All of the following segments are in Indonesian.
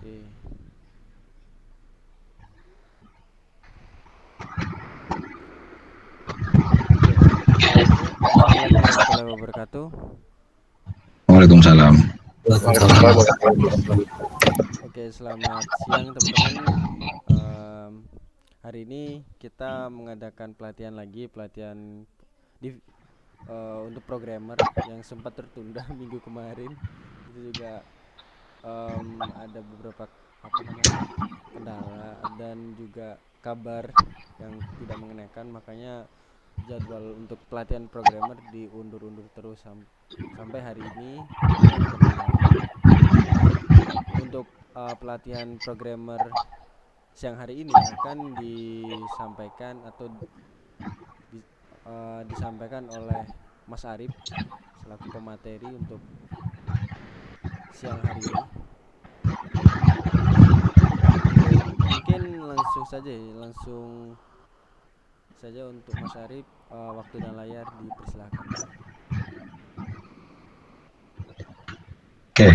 Oke. Oke. Oke. Assalamualaikum warahmatullahi wabarakatuh. Waalaikumsalam. Oke, selamat siang teman-teman. Em, Hari ini kita mengadakan pelatihan lagi, pelatihan di untuk programmer yang sempat tertunda minggu kemarin. Itu juga ada beberapa apa namanya kendala dan juga kabar yang tidak mengenakan, makanya jadwal untuk pelatihan programmer diundur-undur terus sampai hari ini diadakan kembali. Untuk pelatihan programmer siang hari ini akan disampaikan atau disampaikan oleh Mas Arif selaku pemateri untuk siang hari ini. Oke, mungkin langsung saja untuk Mas Arif, waktu dan layar dipersilahkan. Oke,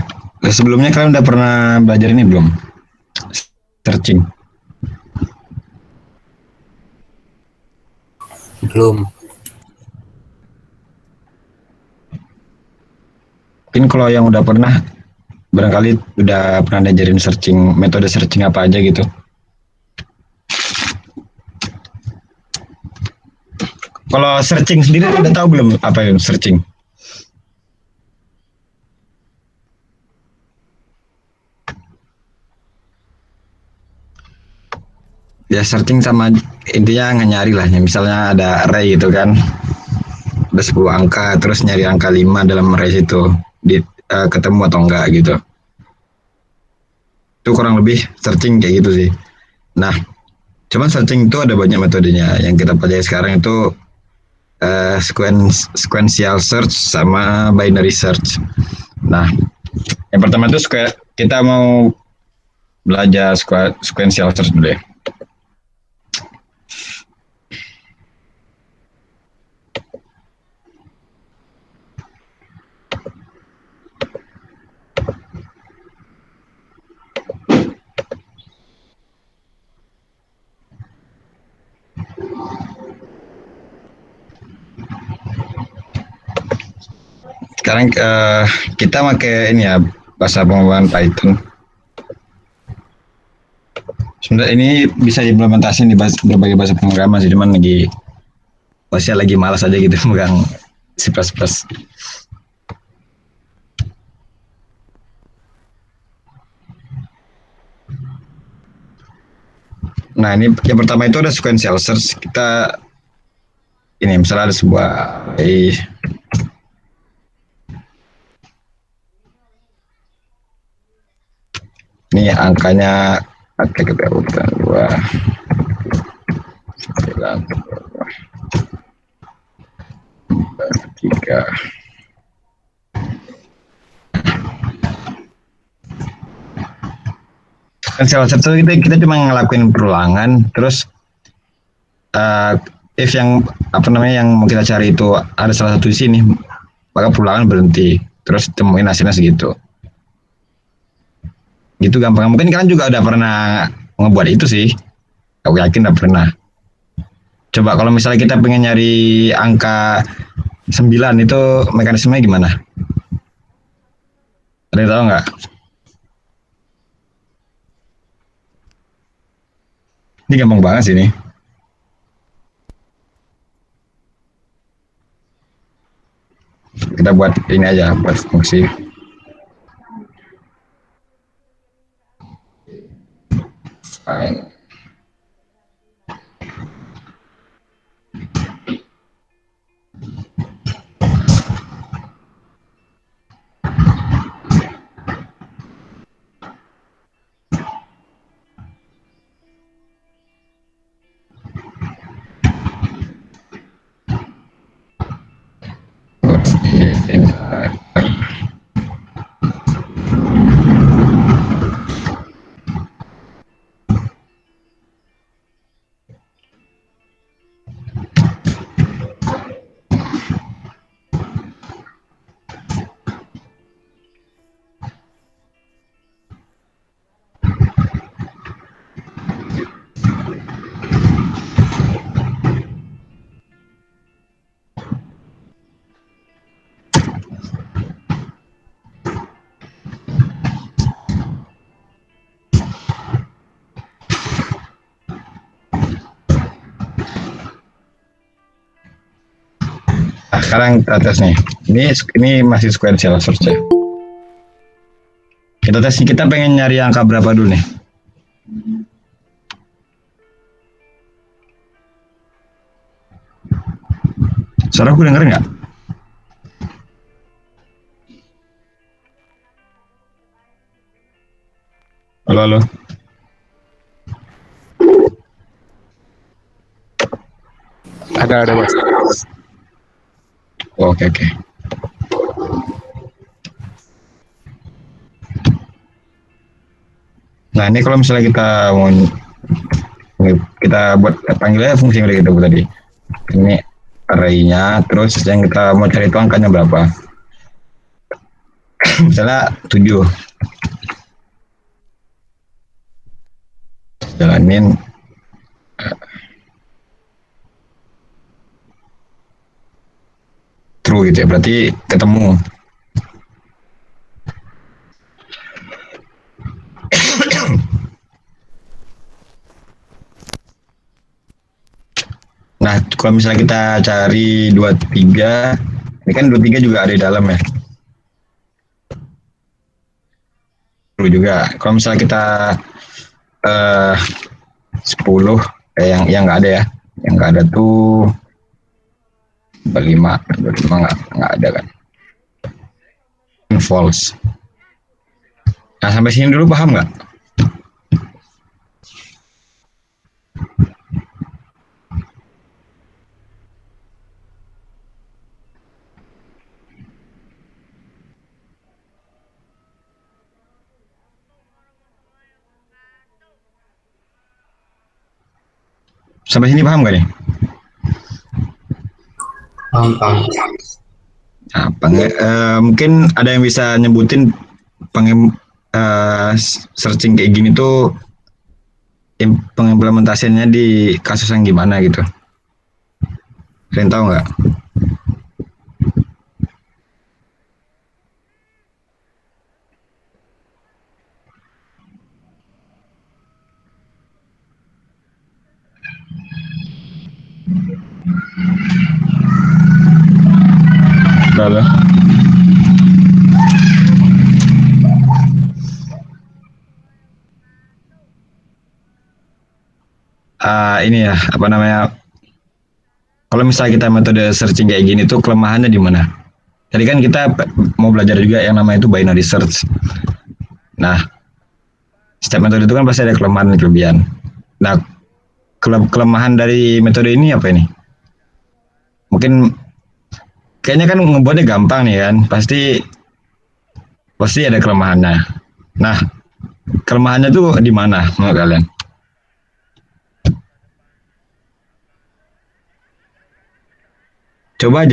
sebelumnya kalian udah pernah belajar ini belum? Searching. Belum. Mungkin kalau yang udah pernah, barangkali udah pernah diajarin searching, metode searching apa aja gitu. Kalau searching sendiri udah tahu belum apa yang searching? Ya searching sama intinya nyari lah. Misalnya ada array gitu kan, ada 10 angka, terus nyari angka 5 dalam array itu, ketemu atau enggak gitu. Itu kurang lebih searching kayak gitu sih. Nah, cuman searching itu ada banyak metodenya. Yang kita pelajari sekarang itu sequential search sama binary search. Nah, yang pertama itu kita mau belajar sequential search dulu ya. Sekarang kita pakai ini ya, bahasa pemrograman Python. Sebenarnya ini bisa diimplementasi di berbagai bahasa pemrograman sih, cuman lagi malas aja gitu megang C++. Nah, ini yang pertama itu ada sequential search. Kita ini misalnya ada sebuah ini angkanya ada kita urutan 2 9 3. Kan salah satu kita cuma ngelakuin perulangan, terus if yang apa namanya yang mau kita cari itu ada salah satu di sini, maka perulangan berhenti, terus temuin hasilnya segitu. Gitu gampang. Mungkin kalian juga udah pernah ngebuat itu sih. Aku yakin udah pernah. Coba kalau misalnya kita pengen nyari angka 9 itu mekanismenya gimana? Ada yang tahu nggak? Ini gampang banget sih ini. Kita buat ini aja, buat fungsi. Fine. sekarang kita tes nih. Ini masih sequential search ya. Kita tes, kita pengen nyari angka berapa dulu nih? Suara aku denger nggak? Halo, halo. Ada Mas. Oh, oke, oke. Nah, ini kalau misalnya kita buat panggilnya fungsi yang udah kita buat tadi. Ini array-nya, terus yang kita mau cari itu angkanya berapa? Misalnya 7. Jalanin true gitu ya, berarti ketemu. Nah, kalau misalnya kita cari 23, ini kan 23 juga ada di dalam ya. True juga. Kalau misalnya kita 10, yang nggak ada ya. Yang nggak ada tuh 25 nggak ada kan. False. Nah, sampai sini dulu paham nggak? Sampai sini paham nggak nih? Paham. Nah, mungkin ada yang bisa nyebutin searching kayak gini tuh pengimplementasiannya di kasus yang gimana gitu? Kalian tahu nggak? Lalu ini ya, apa namanya, kalau misalnya kita metode searching kayak gini tuh kelemahannya di mana? Tadi kan kita mau belajar juga yang namanya itu binary search. Nah, setiap metode itu kan pasti ada kelemahan dan kelebihan. Nah, kelemahan dari metode ini apa ini? Mungkin kayaknya kan ngebuatnya gampang nih kan, pasti ada kelemahannya. Nah, kelemahannya tuh di mana menurut kalian? Coba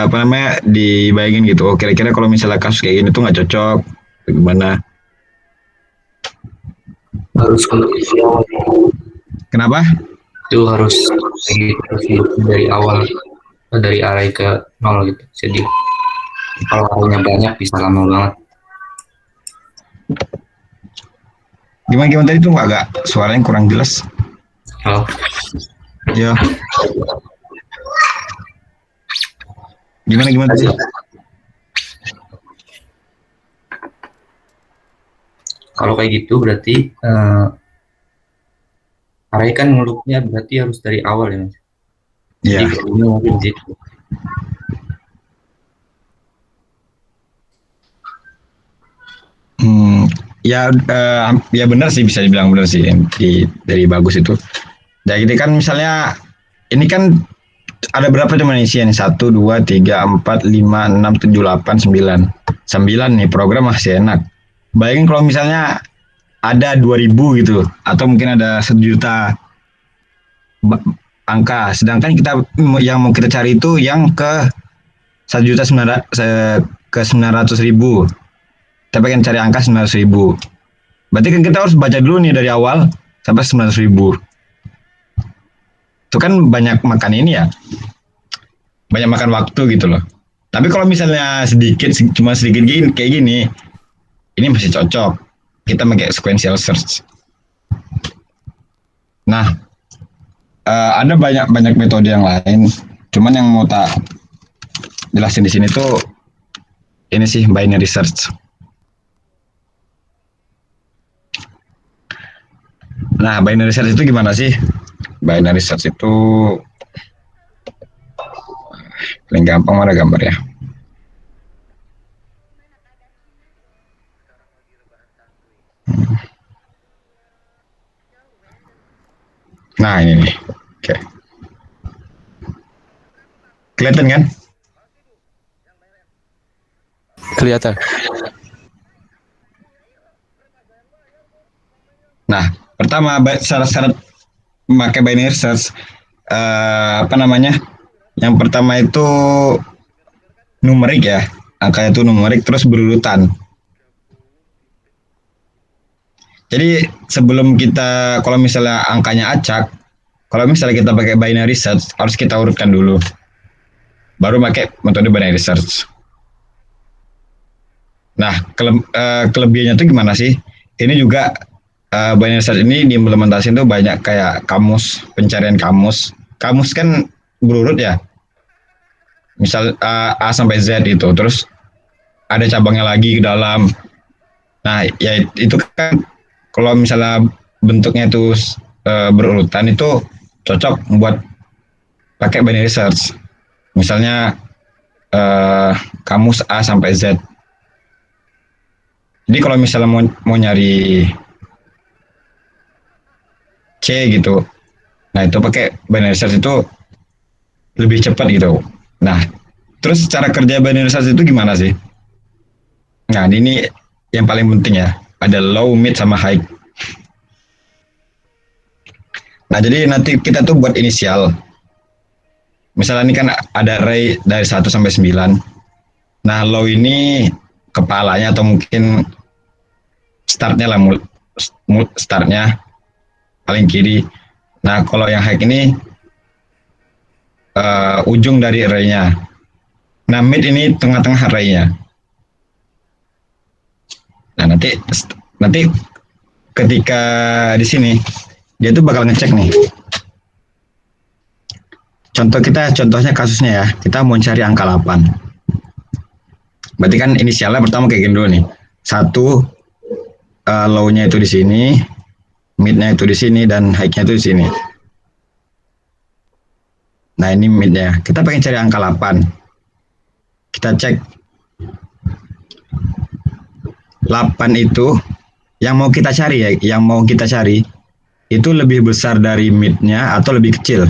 apa namanya, dibayangin gitu. Oh, kira-kira kalau misalnya kasus kayak gini tuh nggak cocok, gimana? Harus kondisial. Kenapa? Itu harus gitu dari awal, dari array ke 0 gitu. Jadi kalau arraynya banyak bisa lama banget. Gimana tadi tuh agak suaranya kurang jelas. Halo. Ya. Gimana tadi? Kalau kayak gitu berarti array kan ngeluknya berarti harus dari awal ya Mas. Iya. Jadi ini mungkin gitu. Ya benar sih, bisa dibilang benar sih dari bagus itu. Jadi kan misalnya ini kan ada berapa cuman isian? 1, 2, 3, 4, 5, 6, 7, 8, 9. 9 nih, program masih enak. Bayangin kalau misalnya ada 2000 gitu, atau mungkin ada 1 juta angka. Sedangkan yang mau kita cari itu yang ke 1.900.000. Kita pengen cari angka 900.000. Berarti kan kita harus baca dulu nih dari awal sampai 900.000. Itu kan banyak makan ini ya, banyak makan waktu gitu loh. Tapi kalau misalnya cuma sedikit gini, kayak gini, ini masih cocok. Kita pakai sequential search. Nah, ada banyak metode yang lain. Cuman yang mau jelasin di sini tuh ini sih binary search. Nah, binary search itu gimana sih? Binary search itu paling gampang mana gambar ya? Nah, ini nih. Oke. Kelihatan kan? Kelihatan. Nah, pertama syarat-syarat memakai binary search apa namanya? Yang pertama itu numerik ya. Angkanya itu numerik terus berurutan. Jadi sebelum kita kalau misalnya angkanya acak, kalau misalnya kita pakai binary search harus kita urutkan dulu. Baru pakai metode binary search. Nah, kelebihannya itu gimana sih? Ini juga binary search ini diimplementasi itu banyak kayak kamus, pencarian kamus. Kamus kan berurut ya. Misal A sampai Z itu, terus ada cabangnya lagi ke dalam. Nah, ya itu kan kalau misalnya bentuknya itu berurutan itu cocok buat pakai binary search. Misalnya kamus A sampai Z. Jadi kalau misalnya mau nyari C gitu, nah itu pakai binary search itu lebih cepat gitu. Nah, terus cara kerja binary search itu gimana sih? Nah, ini yang paling penting ya. Ada low, mid, sama high. Nah, jadi nanti kita tuh buat inisial. Misalnya ini kan ada array dari 1 sampai 9. Nah, low ini kepalanya atau mungkin startnya lah, startnya paling kiri. Nah, kalau yang high ini ujung dari array-nya. Nah, mid ini tengah-tengah array-nya. Nah, nanti ketika di sini dia tuh bakal ngecek nih. Contohnya kasusnya ya, kita mau cari angka 8. Berarti kan inisialnya pertama kayak gini dulu nih. 1 low-nya itu di sini, mid-nya itu di sini, dan high-nya itu di sini. Nah, ini mid-nya. Kita pengen cari angka 8. Kita cek 8 itu yang mau kita cari ya, yang mau kita cari itu lebih besar dari mid-nya atau lebih kecil.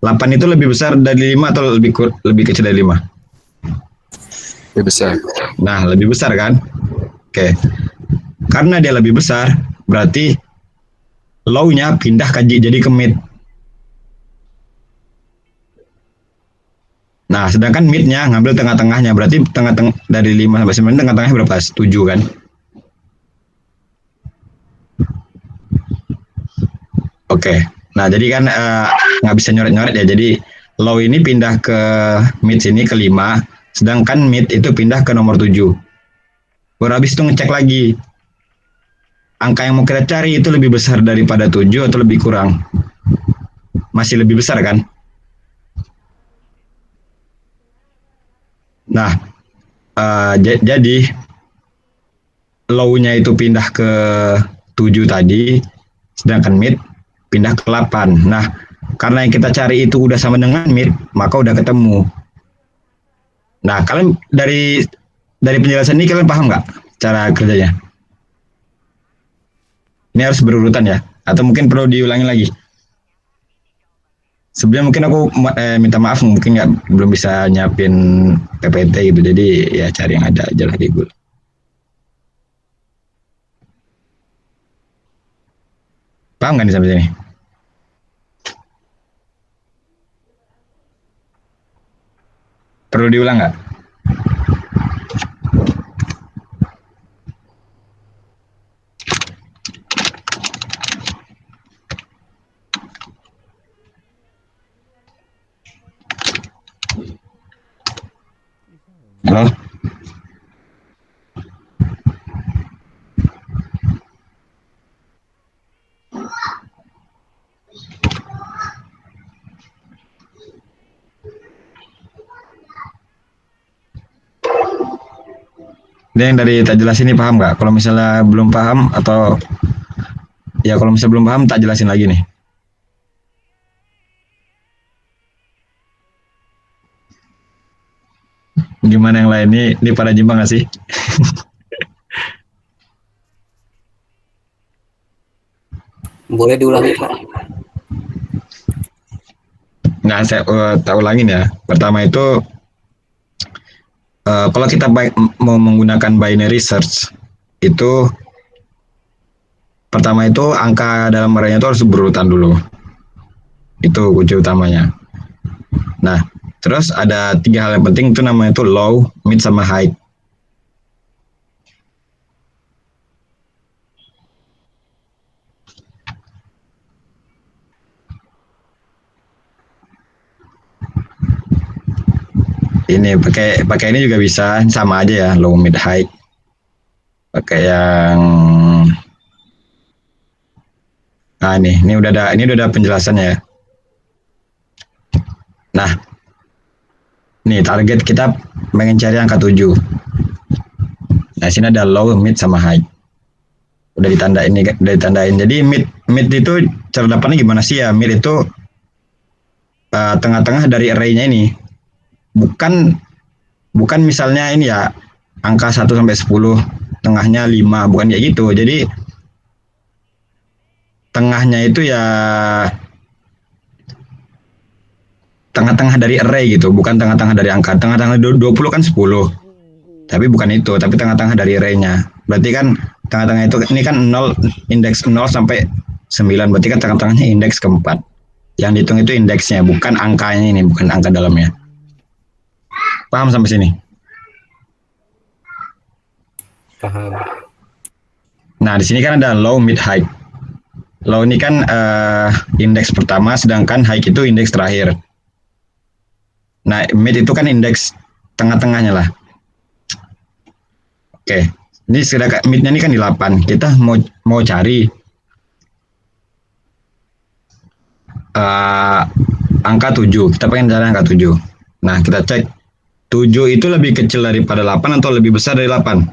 8 itu lebih besar dari 5 atau lebih kecil dari 5? Lebih besar. Nah, lebih besar kan? Oke. Karena dia lebih besar, berarti low-nya pindah jadi ke mid. Nah, sedangkan mid-nya ngambil tengah-tengahnya, berarti tengah-tengah dari 5 sampai 9 tengah-tengahnya berapa? 7 kan? Oke. Nah, jadi kan nggak bisa nyoret-nyoret ya. Jadi low ini pindah ke mid sini ke 5, sedangkan mid itu pindah ke nomor 7. Baru habis itu ngecek lagi. Angka yang mau kita cari itu lebih besar daripada 7 atau lebih kurang? Masih lebih besar kan? Nah, jadi low-nya itu pindah ke 7 tadi, sedangkan mid pindah ke 8. Nah, karena yang kita cari itu udah sama dengan mid, maka udah ketemu. Nah, kalian dari penjelasan ini kalian paham nggak cara kerjanya? Ini harus berurutan ya, atau mungkin perlu diulangi lagi? Sebelumnya mungkin aku minta maaf, mungkin belum bisa nyiapin PPT gitu, jadi ya cari yang ada aja lah di Google. Paham nggak nih sampai sini? Perlu diulang nggak? Halo? Dia yang dari tak jelas ini paham nggak? Kalau misalnya belum paham atau ya kalau misalnya belum paham tak jelasin lagi nih. Gimana yang lain ini pada nyimak nggak sih? Boleh diulangi, Pak? Nggak, saya tak ulangin ya. Pertama itu kalau kita mau menggunakan binary search itu pertama itu angka dalam arraynya itu harus berurutan dulu. Itu kunci utamanya. Nah, terus ada 3 hal yang penting itu namanya itu low, mid, sama high. Ini pakai ini juga bisa, sama aja ya, low, mid, high. Pakai yang ini udah ada penjelasannya ya. Nah, nih target kita pengen cari angka 7. Nah, sini ada low, mid, sama high. Udah ditandain. Jadi mid itu cara dapatnya gimana sih ya? Mid itu tengah-tengah dari array-nya ini. Bukan misalnya ini ya angka 1 sampai 10, tengahnya 5, bukan kayak gitu. Jadi tengahnya itu ya tengah-tengah dari array gitu, bukan tengah-tengah dari angka. Tengah-tengah 20 kan 10. Tapi bukan itu, tapi tengah-tengah dari array-nya. Berarti kan tengah-tengah itu ini kan 0, indeks 0 sampai 9, berarti kan tengah-tengahnya indeks keempat. Yang dihitung itu indeksnya, bukan angkanya ini, bukan angka dalamnya. Paham sampai sini? Paham. Nah, di sini kan ada low, mid, high. Low ini kan indeks pertama, sedangkan high itu indeks terakhir. Nah, mid itu kan indeks tengah-tengahnya lah. Oke, ini sedangkan midnya ini kan di 8. Kita mau cari angka 7. Kita pengen cari angka 7. Nah, kita cek 7 itu lebih kecil daripada 8 atau lebih besar dari 8?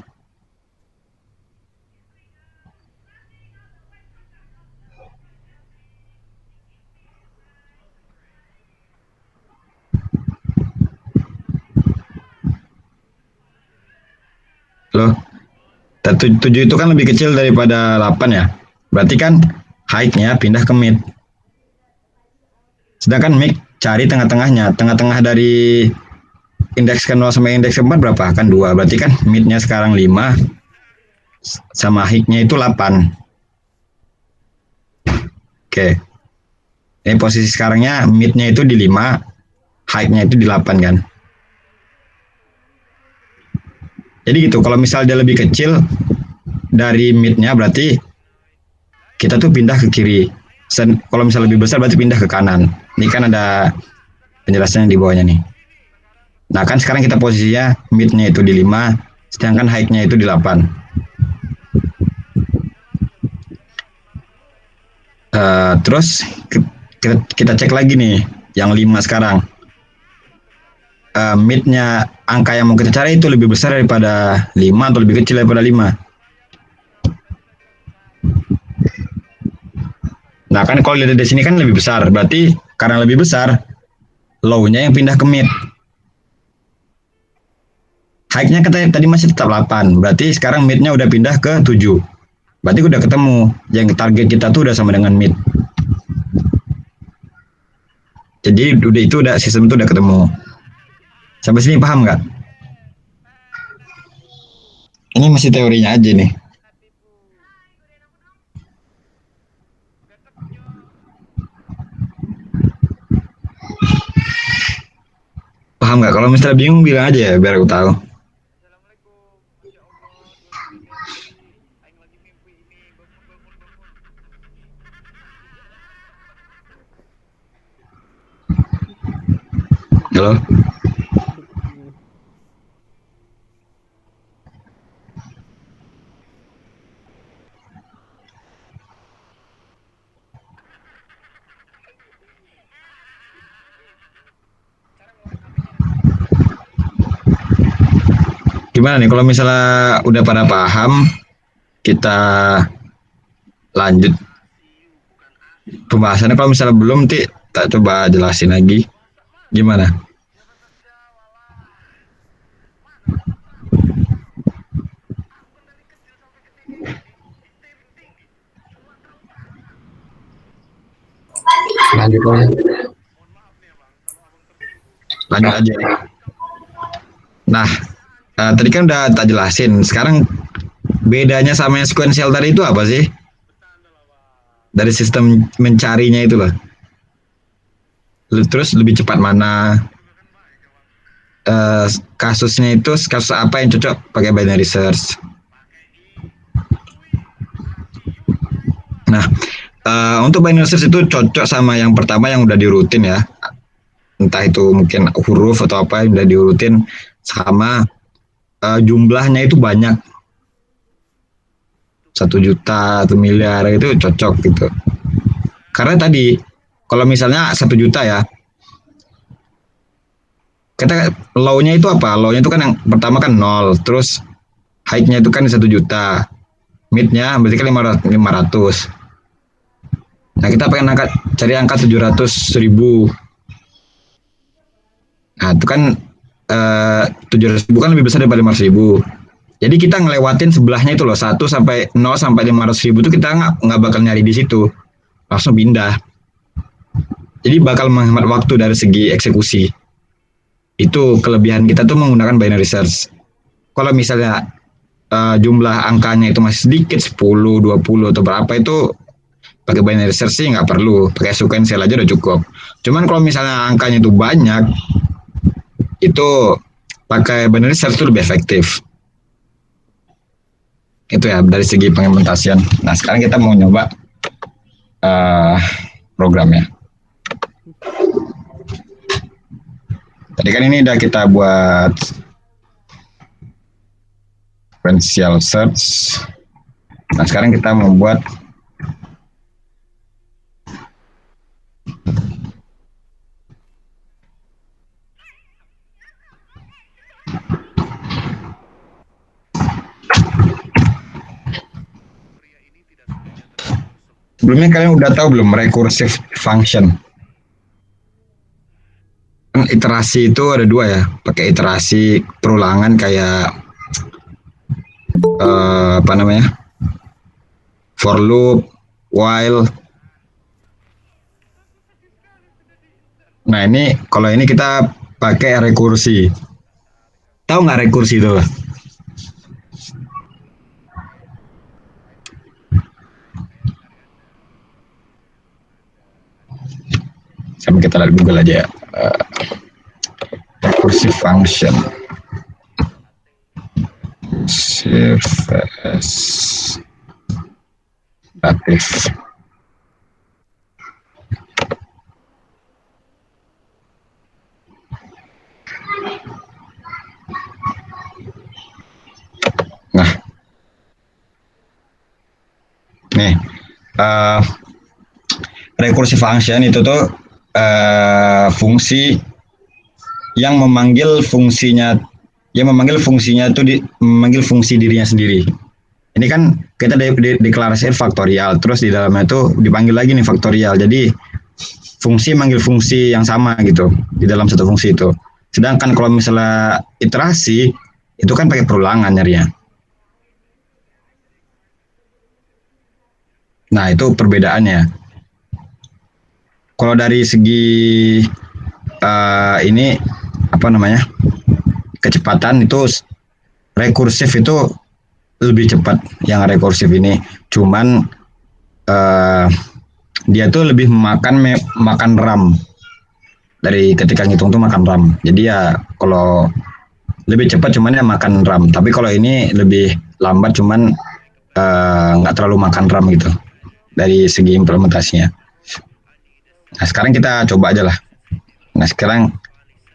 Loh, 7 itu kan lebih kecil daripada 8 ya. Berarti kan high-nya pindah ke mid. Sedangkan mid cari tengah-tengahnya. Tengah-tengah dari indeks ke 0 sampai indeks ke 4 berapa? Kan 2. Berarti kan mid-nya sekarang 5 sama high-nya itu 8. Oke. Ini posisi sekarangnya mid-nya itu di 5, high-nya itu di 8 kan. Jadi gitu, kalau misal dia lebih kecil dari mid-nya berarti kita tuh pindah ke kiri. Kalau misal lebih besar berarti pindah ke kanan. Ini kan ada penjelasannya di bawahnya nih. Nah kan sekarang kita posisinya mid-nya itu di 5, sedangkan high-nya itu di 8. Terus kita cek lagi nih, yang 5 sekarang. Mid-nya angka yang mau kita cari itu lebih besar daripada 5 atau lebih kecil daripada 5. Nah kan kalau lihat dari sini kan lebih besar, berarti karena lebih besar, low-nya yang pindah ke mid. High-nya tadi masih tetap 8, berarti sekarang mid-nya udah pindah ke 7. Berarti udah ketemu, yang target kita tuh udah sama dengan mid. Jadi sistem itu udah ketemu. Sampai sini paham nggak? Ini masih teorinya aja nih. Paham nggak? Kalau misalnya bingung bilang aja ya, biar aku tahu. Halo? Gimana nih kalau misalnya udah pada paham, kita lanjut pembahasannya. Kalau misalnya belum, tak coba jelasin lagi. Gimana? Lanjut aja. Lanjut aja. Nah, tadi kan udah tak jelasin. Sekarang bedanya sama yang sequential tadi itu apa sih? Dari sistem mencarinya itu loh. Terus lebih cepat mana? Kasusnya itu kasus apa yang cocok pakai binary search? Nah, untuk binary search itu cocok sama yang pertama yang udah diurutin ya. Entah itu mungkin huruf atau apa yang udah diurutin, sama jumlahnya itu banyak, 1 juta, 1 miliar, itu cocok gitu. Karena tadi kalau misalnya 1 juta ya, kita low-nya itu apa? Low-nya itu kan yang pertama kan 0, terus high-nya itu kan 1 juta, mid-nya berarti kan 500. Nah, kita pengen cari angka 700.000. Nah, itu kan 700.000 kan lebih besar daripada 500.000. Jadi kita ngelewatin sebelahnya itu loh, 1 sampai 0 sampai 500.000 itu kita nggak bakal nyari di situ, langsung pindah. Jadi bakal menghemat waktu dari segi eksekusi. Itu kelebihan kita tuh menggunakan binary search. Kalau misalnya jumlah angkanya itu masih sedikit, 10, 20 atau berapa, itu pakai binary search sih nggak perlu, pakai sequential aja udah cukup. Cuman kalau misalnya angkanya itu banyak, itu pakai binary search itu lebih efektif. Itu ya dari segi pengimplementasian. Nah, sekarang kita mau nyoba programnya. Tadi kan ini udah kita buat sequential search. Nah, sekarang kita membuat sebelumnya kalian udah tahu belum recursive function? Iterasi itu ada 2 ya, pakai iterasi perulangan kayak apa namanya, for loop, while. Nah, ini kalau ini kita pakai rekursi. Tahu nggak rekursi itu? Sama kita lihat Google aja ya. Recursive function. Service aktif. Nah, nih recursive function itu tuh fungsi yang memanggil fungsinya memanggil fungsi dirinya sendiri. Ini kan kita deklarasikan faktorial, terus di dalamnya itu dipanggil lagi nih faktorial. Jadi fungsi manggil fungsi yang sama gitu di dalam satu fungsi itu. Sedangkan kalau misalnya iterasi itu kan pakai perulangan nyarinya. Nah, itu perbedaannya. Kalau dari segi ini apa namanya, kecepatan, itu rekursif itu lebih cepat yang rekursif ini. Cuman dia tuh lebih makan RAM. Dari ketika ngitung tuh makan RAM. Jadi ya kalau lebih cepat cuman ya makan RAM. Tapi kalau ini lebih lambat cuman nggak terlalu makan RAM gitu dari segi implementasinya. Nah, sekarang kita coba aja lah. Nah, sekarang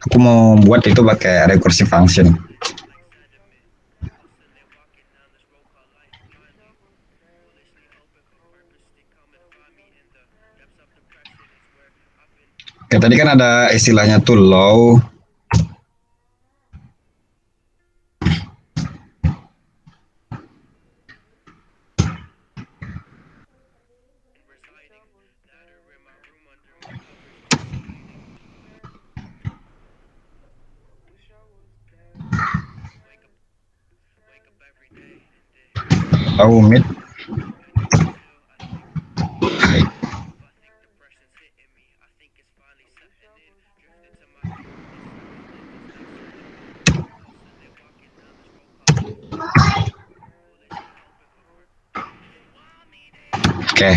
aku mau buat itu pakai recursive function. Oke, tadi kan ada istilahnya tuh low, low mid high. Oke,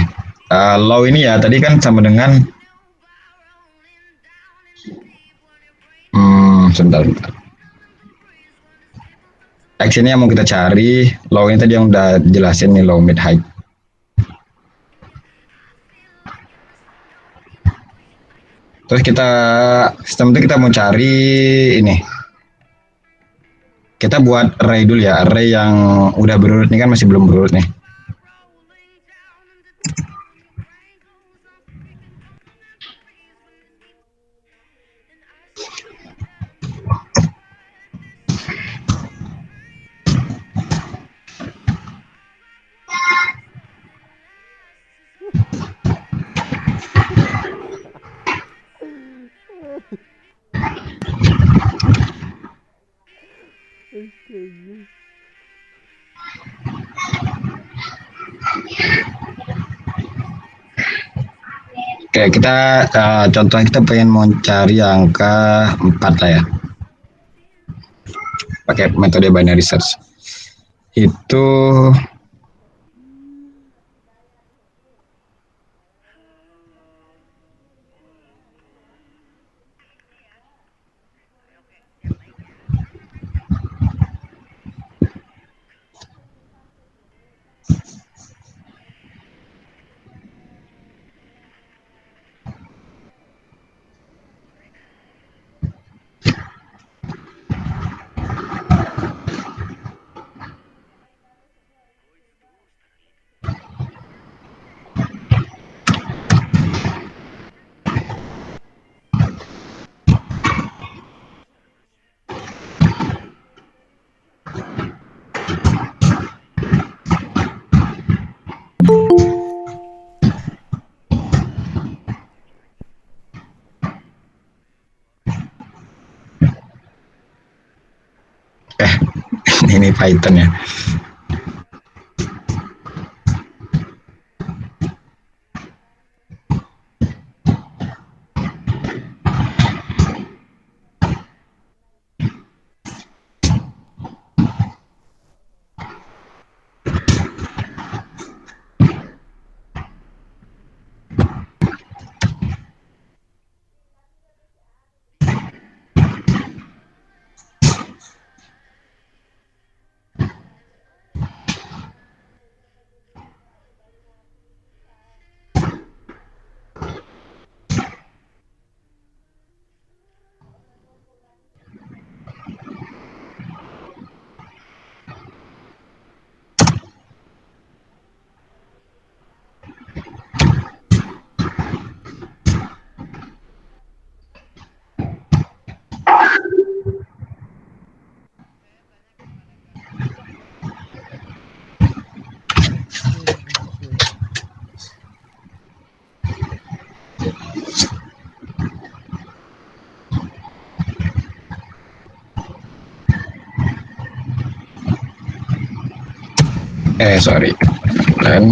low ini ya tadi kan sama dengan sebentar, sebentar. Actionnya yang mau kita cari, low ini tadi yang udah jelasin nih, low mid high. Terus kita sistem itu kita mau cari ini. Kita buat array dulu ya, array yang udah berurut nih kan masih belum berurut nih. Oke, kita contohnya kita pengen mau cari angka 4 lah ya. Pakai metode binary search. Itu ini Python ya. Sorry. Dan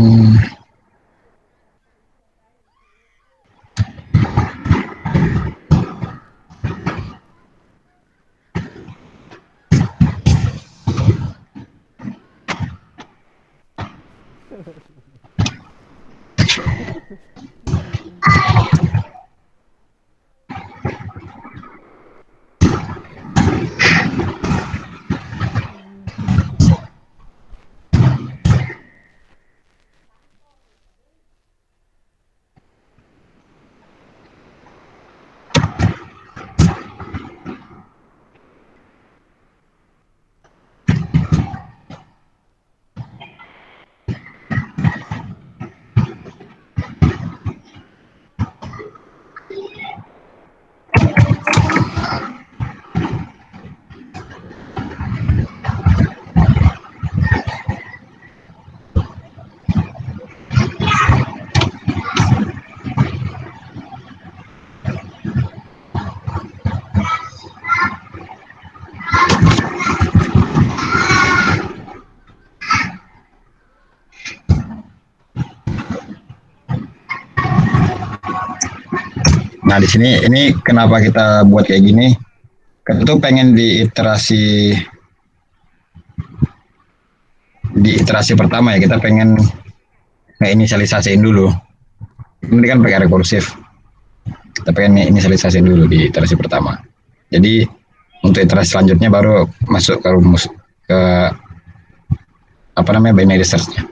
Nah, di sini ini kenapa kita buat kayak gini? Kita tuh pengen di iterasi pertama ya, kita pengen inisialisasiin dulu. Ini kan pakai rekursif. Kita pengen inisialisasiin dulu di iterasi pertama. Jadi untuk iterasi selanjutnya baru masuk ke rumus ke apa namanya binary search-nya.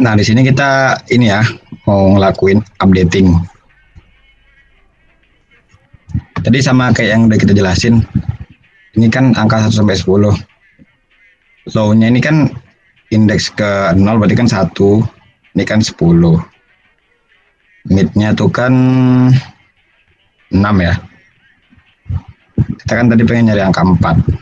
Nah, di sini kita ini ya mau ngelakuin updating. Tadi sama kayak yang udah kita jelasin. Ini kan angka 1 sampai 10. Low-nya ini kan indeks ke 0 berarti kan 1. Ini kan 10. Mid-nya tuh kan 6 ya. Kita kan tadi pengen nyari angka 4.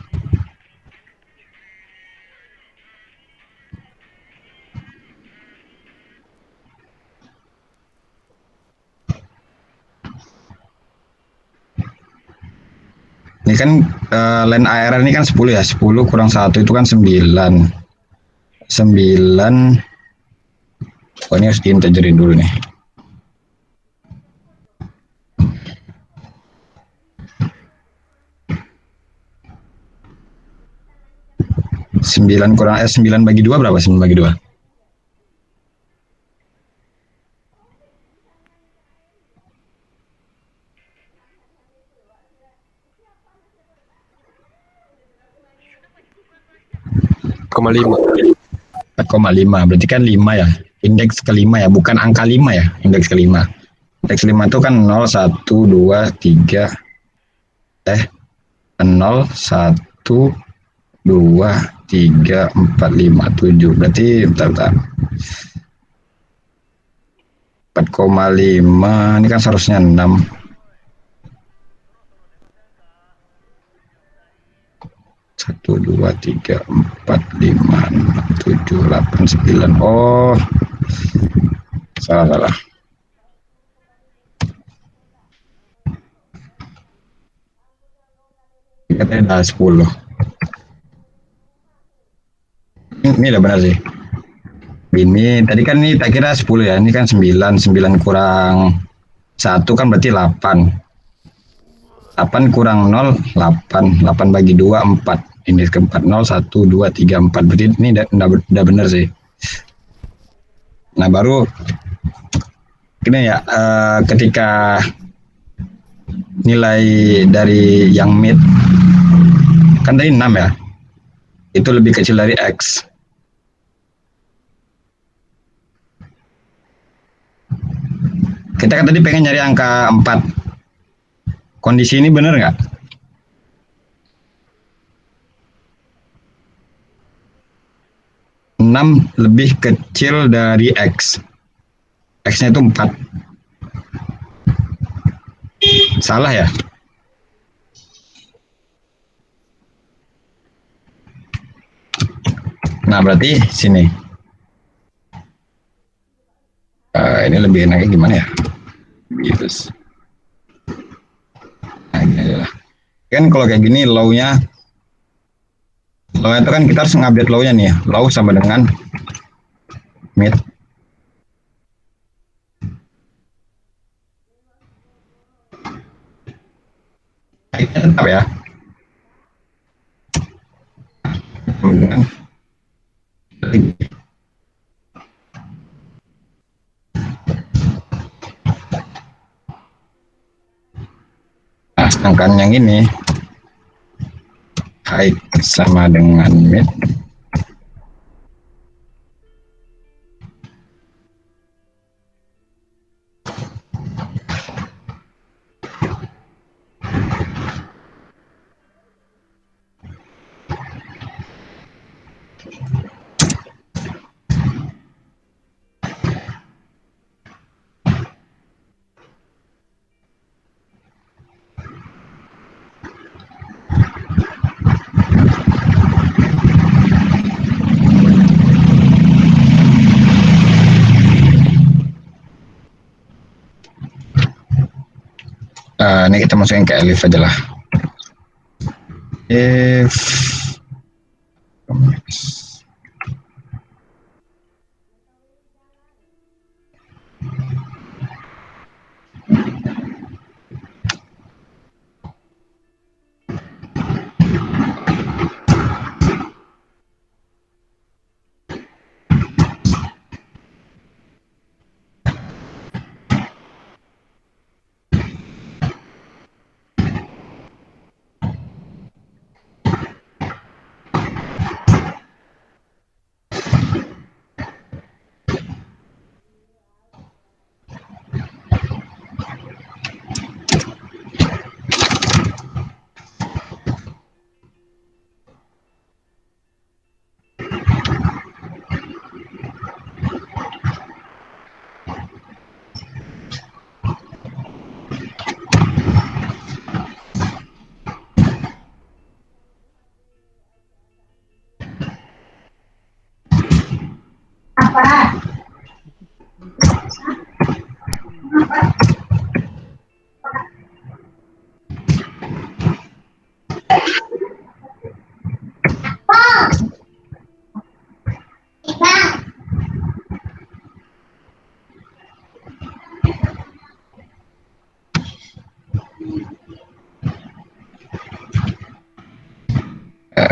Ini kan len ARR ini kan 10 ya. 10 kurang 1 itu kan 9. 9. Oh, ini harus diintegerin dulu nih. Sembilan kurang 9 bagi 2 berapa? 9 bagi 2. Koma 5. 4,5 berarti kan 5 ya, indeks kelima ya, bukan angka 5 ya, indeks kelima. Indeks 5 itu kan 0, 1, 2, 3 0, 1, 2, 3, 4, 5, 7 berarti bentar. 4,5 ini kan seharusnya 6. 1, 2, 3, 4, 5, 6, 7, 8, 9. Oh, salah. Katanya ada 10. Ini udah benar sih. Ini tadi kan ini tak kira 10 ya. Ini kan 9. 9 kurang 1 kan berarti 8. 8 kurang 0, 8. 8 bagi 2, 4. Ini ke 4, 0, 1, 2, 3, 4. Berarti ini udah benar sih. Nah, baru ini ya, ketika nilai dari yang mid, kan tadi 6 ya. Itu lebih kecil dari X. Kita kan tadi pengen nyari angka 4. Kondisi ini benar nggak? Enam lebih kecil dari X. X-nya itu 4. Salah ya? Nah, berarti sini. Ini lebih enaknya gimana ya? Gitu. Nah, gini lah. Kan kalau kayak gini low-nya itu kan kita harus ngupdate low-nya nih. Low sama dengan mid. Ini tetap ya. Nah, sedangkan yang ini baik, sama dengan mid. Ini kita masukin ke Elif aja lah. If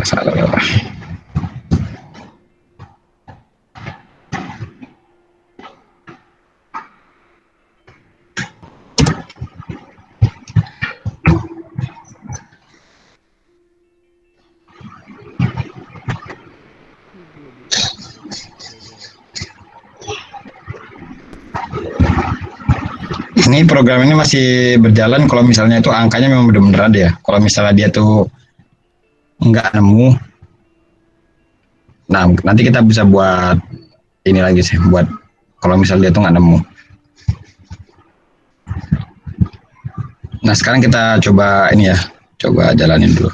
salah. Ini program ini masih berjalan kalau misalnya itu angkanya memang benar-benar ada ya. Kalau misalnya dia tuh nggak nemu, nah nanti kita bisa buat ini lagi sih, buat kalau misalnya dia tuh nggak nemu. Nah sekarang kita coba ini ya, coba jalanin dulu.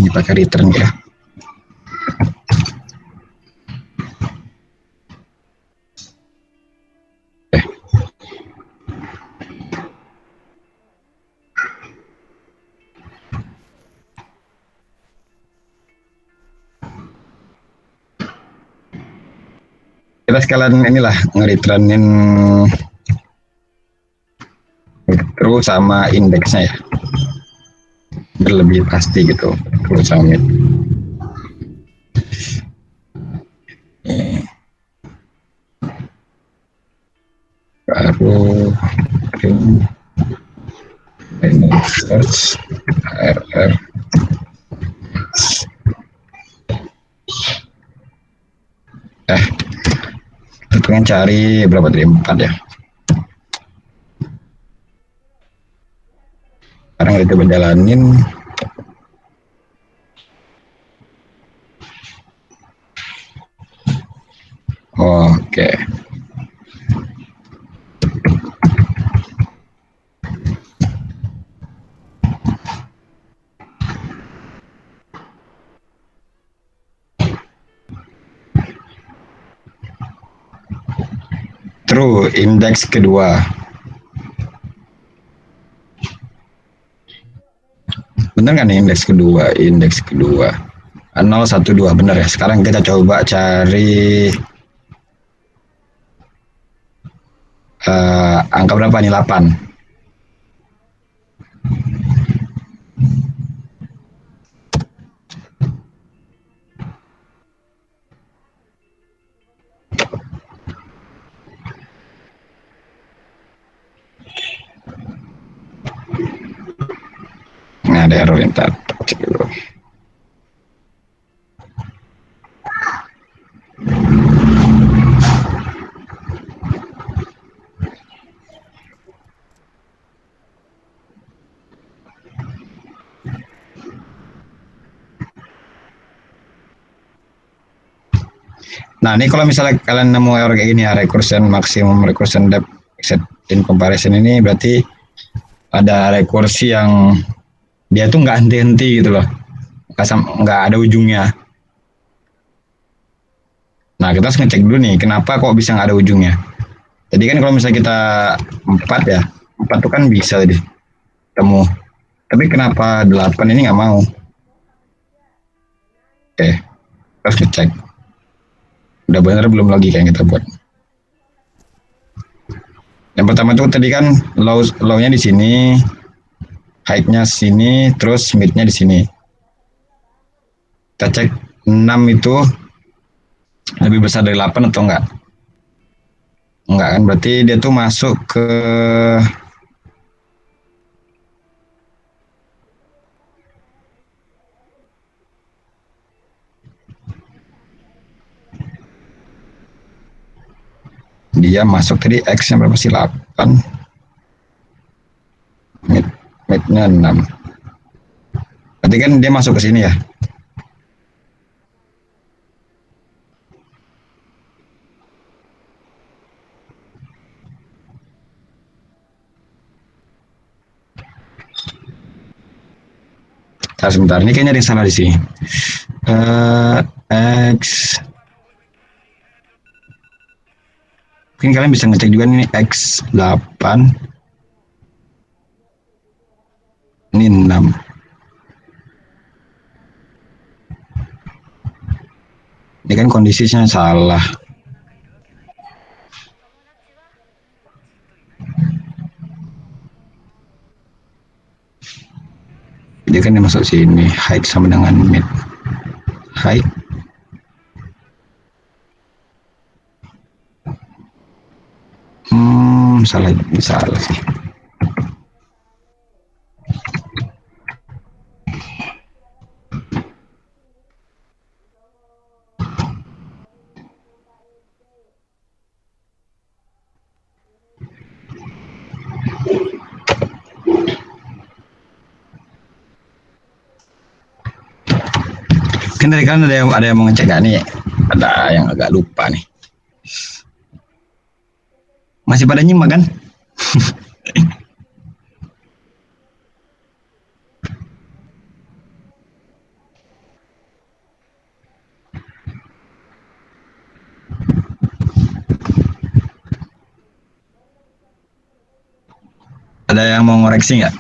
Ini pakai return ya. Kita sekalian inilah nge-returnin terus sama indeksnya ya, biar lebih pasti gitu terus sama mid. Baru ini search RR pengen cari berapa tadi, 4 ya. Sekarang kita coba jalanin. Oke. True, indeks kedua. Bener kan indeks kedua? Indeks kedua 012 bener ya. Sekarang kita coba cari angka berapa nih? 8. Nah, ada error, ntar cek dulu. Nah, ini kalau misalnya kalian nemu error kayak gini ya, recursion maximum recursion depth except in comparison, ini berarti ada rekursi yang dia tuh nggak henti-henti gitu loh, nggak ada ujungnya. Nah, kita harus ngecek dulu nih, kenapa kok bisa nggak ada ujungnya. Jadi kan kalau misalnya kita 4 ya, 4 tuh kan bisa tadi temu. Tapi kenapa 8 ini nggak mau? Oke, harus ngecek. Udah bener belum lagi kayak yang kita buat. Yang pertama tuh tadi kan low-nya di sini, height-nya sini, terus mid-nya di sini. Kita cek 6 itu lebih besar dari 8 atau enggak? Enggak kan, berarti dia tuh masuk ke dia masuk tadi X-nya berapa sih? 8, mid-nya 6. Berarti kan dia masuk ke sini ya. Nah, sebentar, ini kayaknya ada yang salah di sini. X. Mungkin kalian bisa ngecek juga nih X8. Ini 6. Ini kan kondisinya salah. Dia kan masuk sini, height sama dengan mid. Height. Salah sih. Kan tadi kan ada yang mau ngecek gak nih? Ada yang agak lupa nih. Masih pada nyimak kan? Ada yang mau ngoreksi nggak?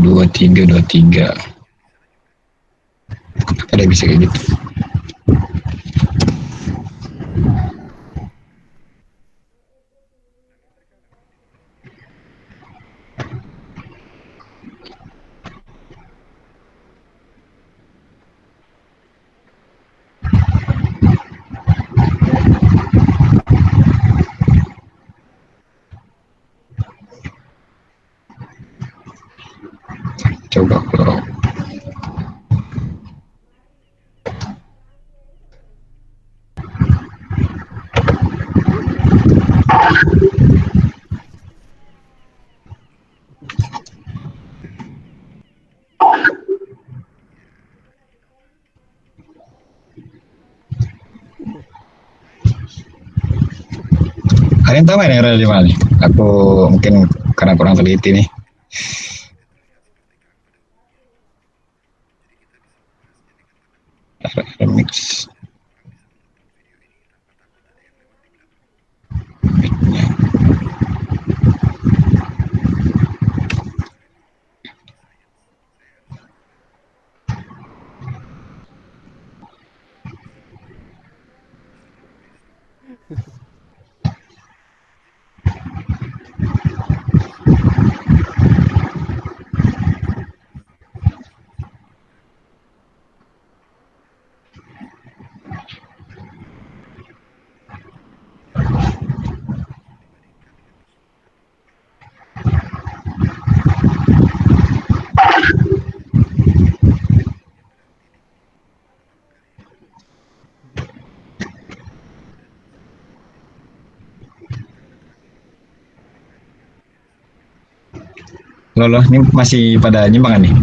Dua tiga. Ada bisa kayak gitu. coba bro. Kalian tahu nggak yang ada di mana nih? Aku mungkin karena kurang teliti nih. Remix. Loh, ini masih pada nyimpangan nih.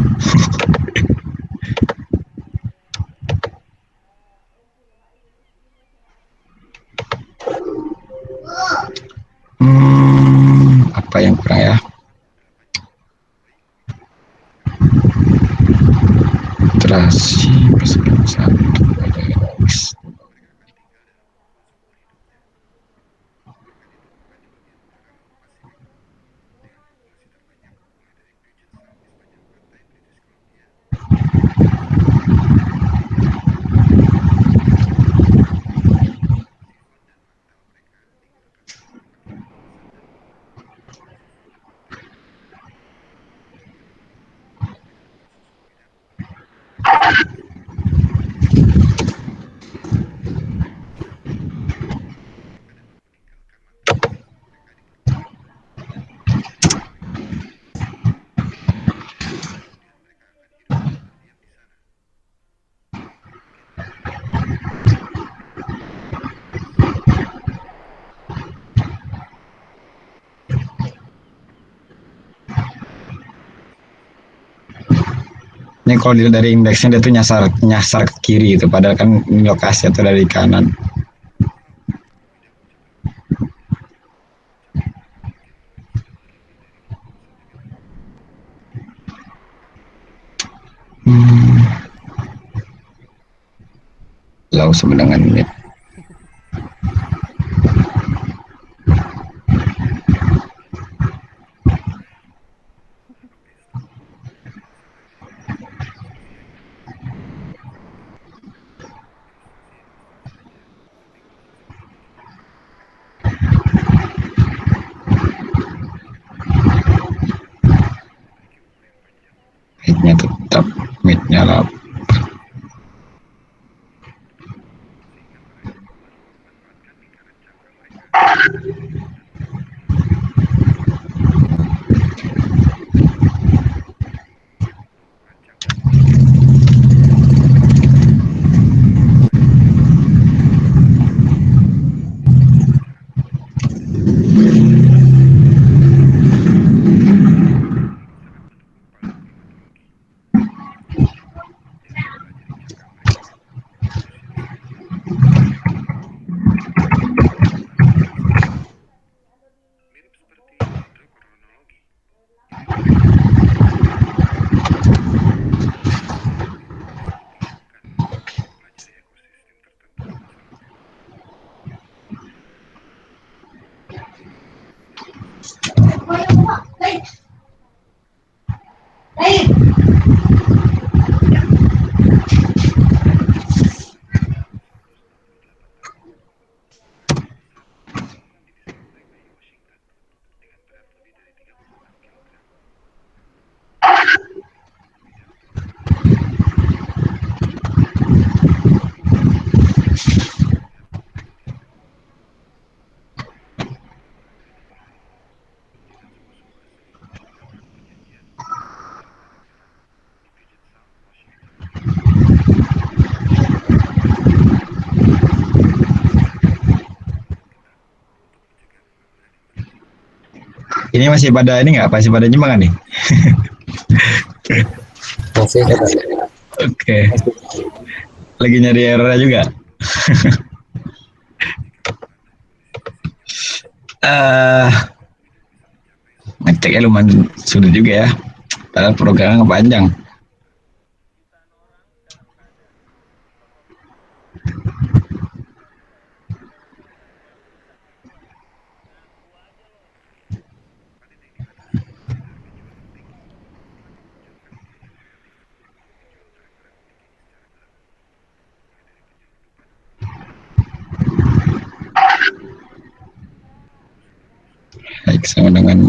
Apa yang kurang ya? Terasi pasangan satu ada X. Ini kalau dilihat dari indeksnya dia tuh nyasar nyasar ke kiri gitu, padahal kan ini lokasi atau dari kanan. Lau sama dengan ini. Hitnya tetap midnya lah. Ini masih pada ini nggak? Masih pada nyimak nggak nih? Masih ada. Oke. Lagi nyari error juga. eh Ngeceknya lumayan sulit juga ya. Padahal programnya panjang. Baik, sama dengan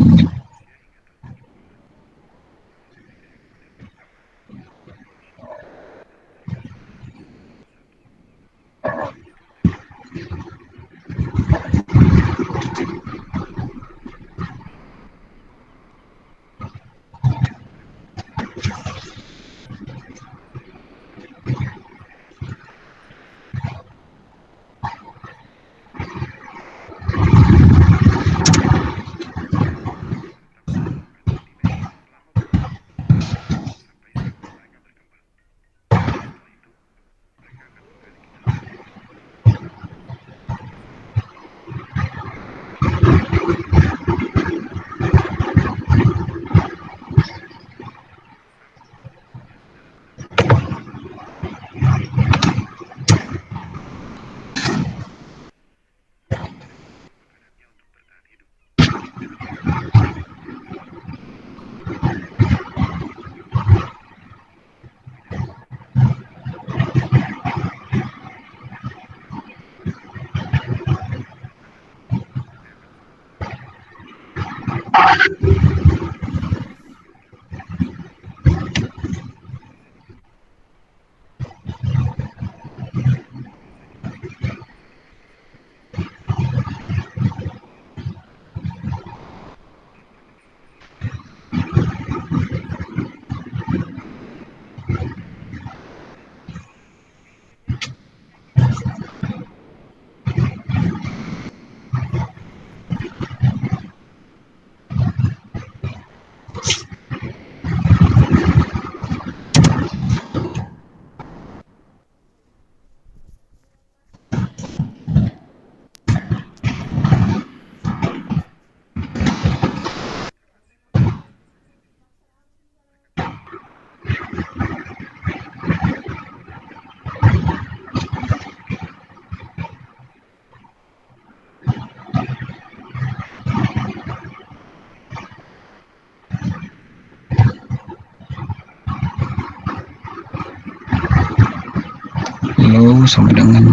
low sama dengan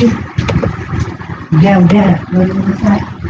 Udah, belum selesai.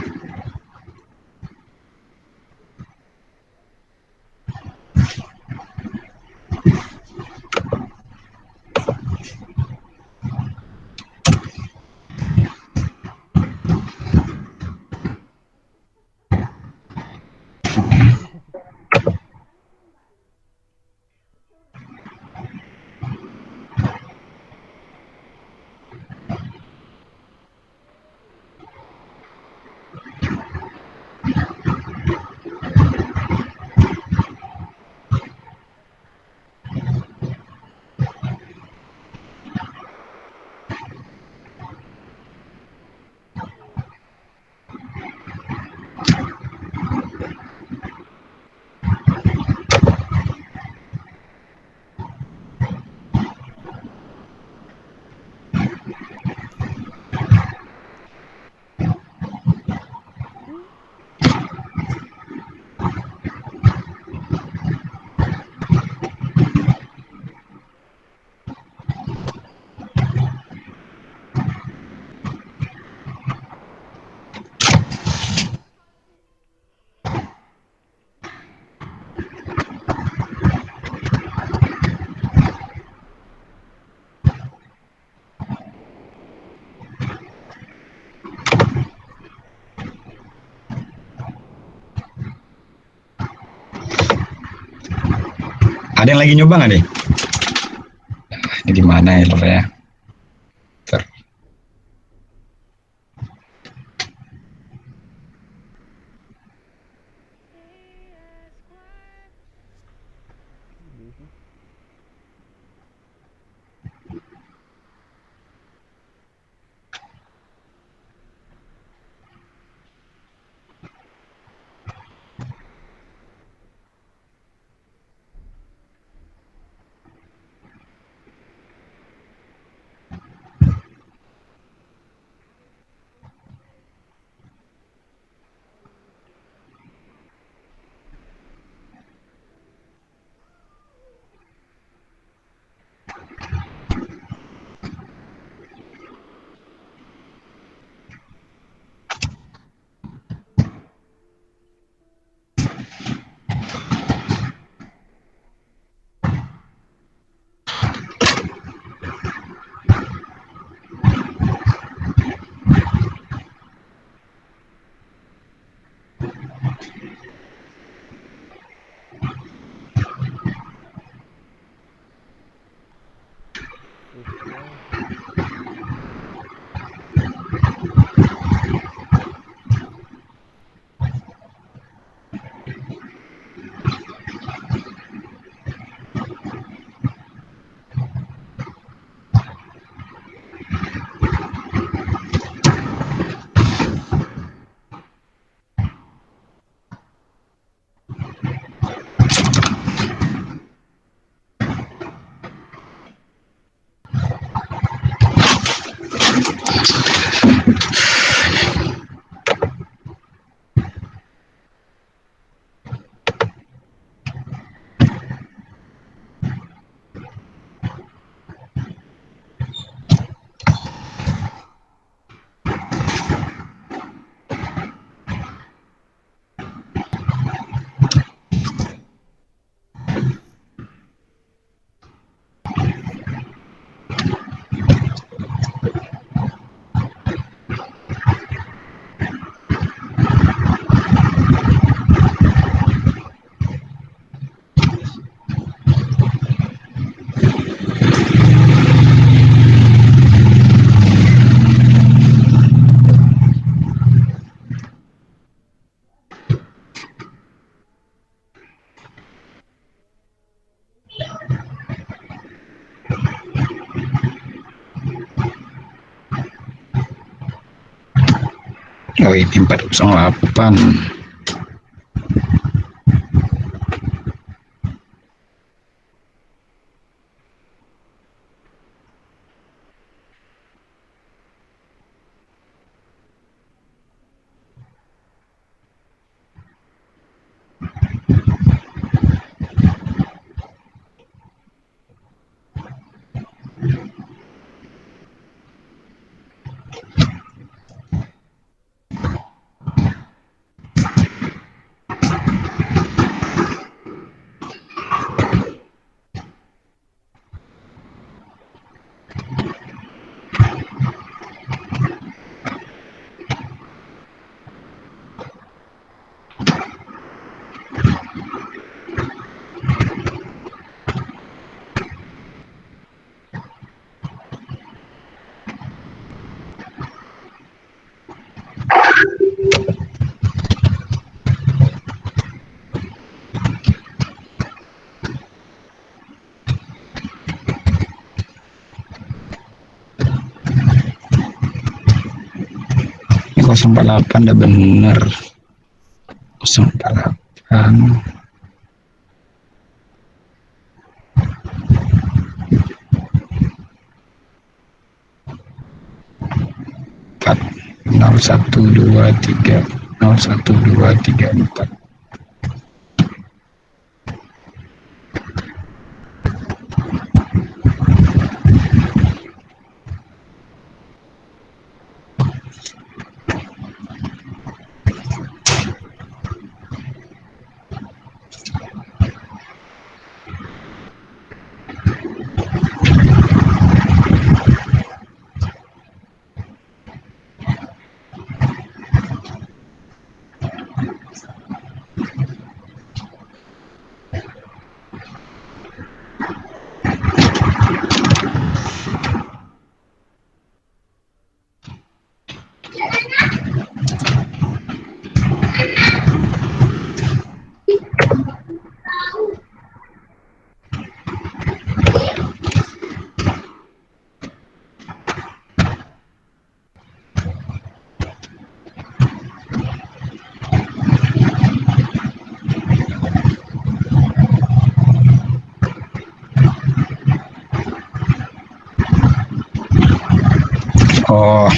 Ada yang lagi nyoba nggak nih? Ini di mana ya, Lur, ya? Bentar. Oh, ini 408. 048 udah bener. 048 0123 01234. Oh,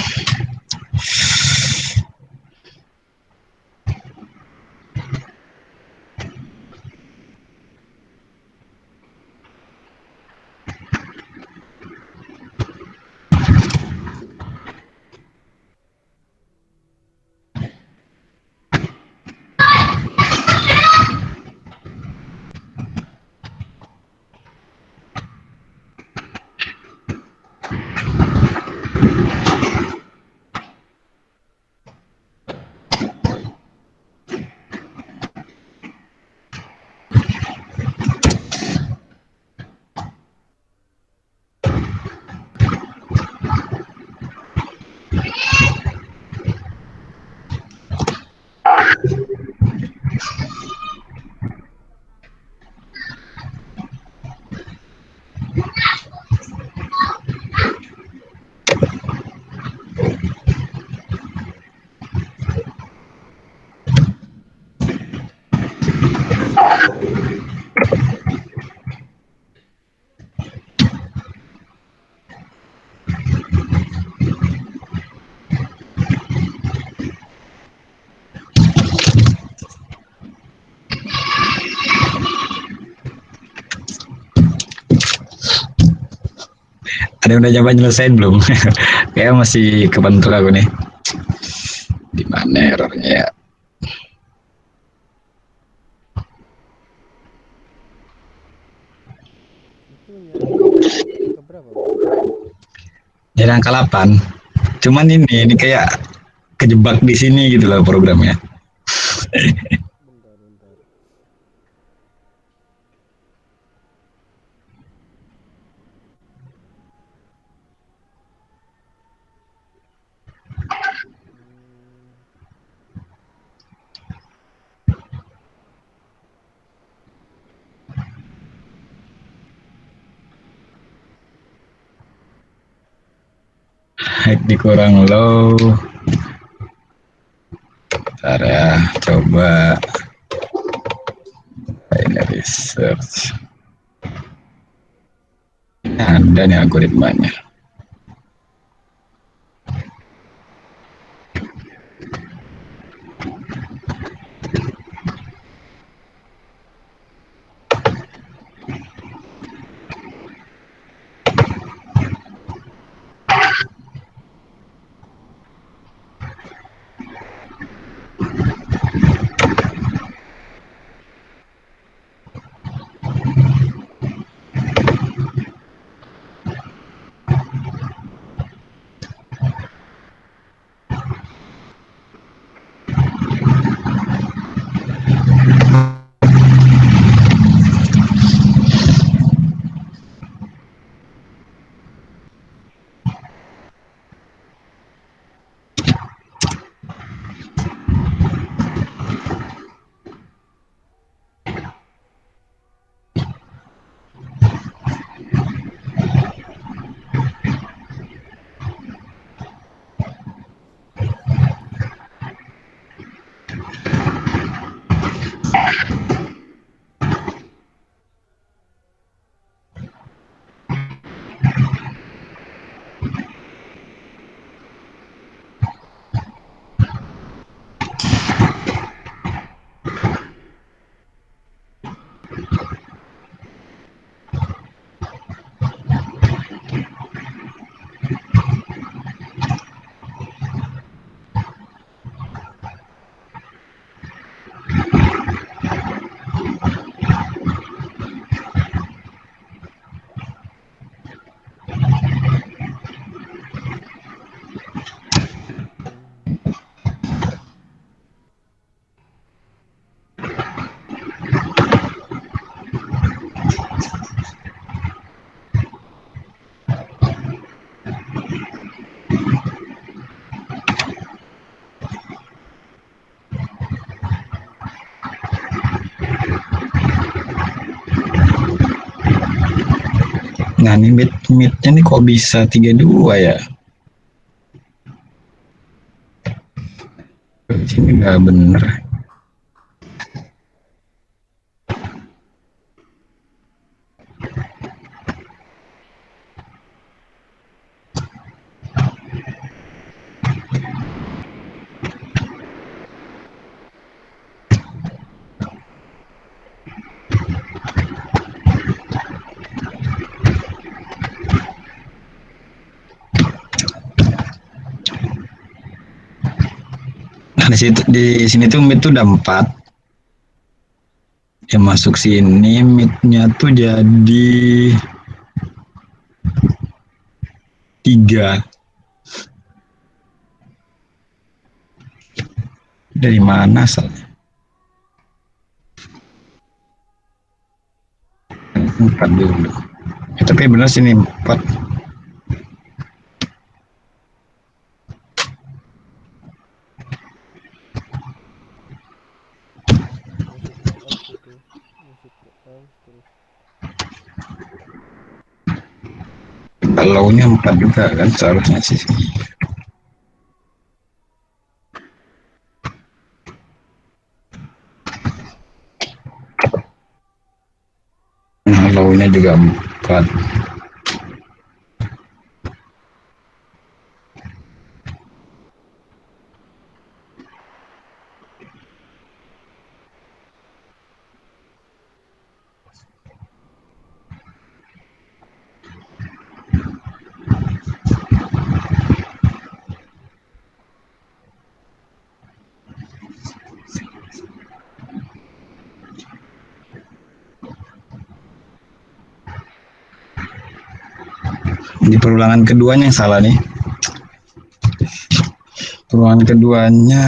ada yang udah coba nyelesain belum? Kayak masih kebentuk aku nih. Di mana errornya ya? Itu nyari ke berapa, Bang? Jadi angka 8. Cuman ini kayak kejebak di sini gitu loh programnya. Bentar, bentar. High dikurang low. Bentar ya, coba binary search. Ada nih algoritmanya. Nah ini midnya nih kok bisa 32 ya? Sini nggak bener. Nah di sini tuh mid tuh udah 4. Dia masuk sini midnya tuh jadi 3. Dari mana asalnya? 4 dulu. Ya, tapi benar sini 4. Masuk ke F itu, masuk ke F terus. Kalau-nya 4 juga kan seharusnya sih. Nah, low-nya juga 4. Di perulangan keduanya yang salah nih. Perulangan keduanya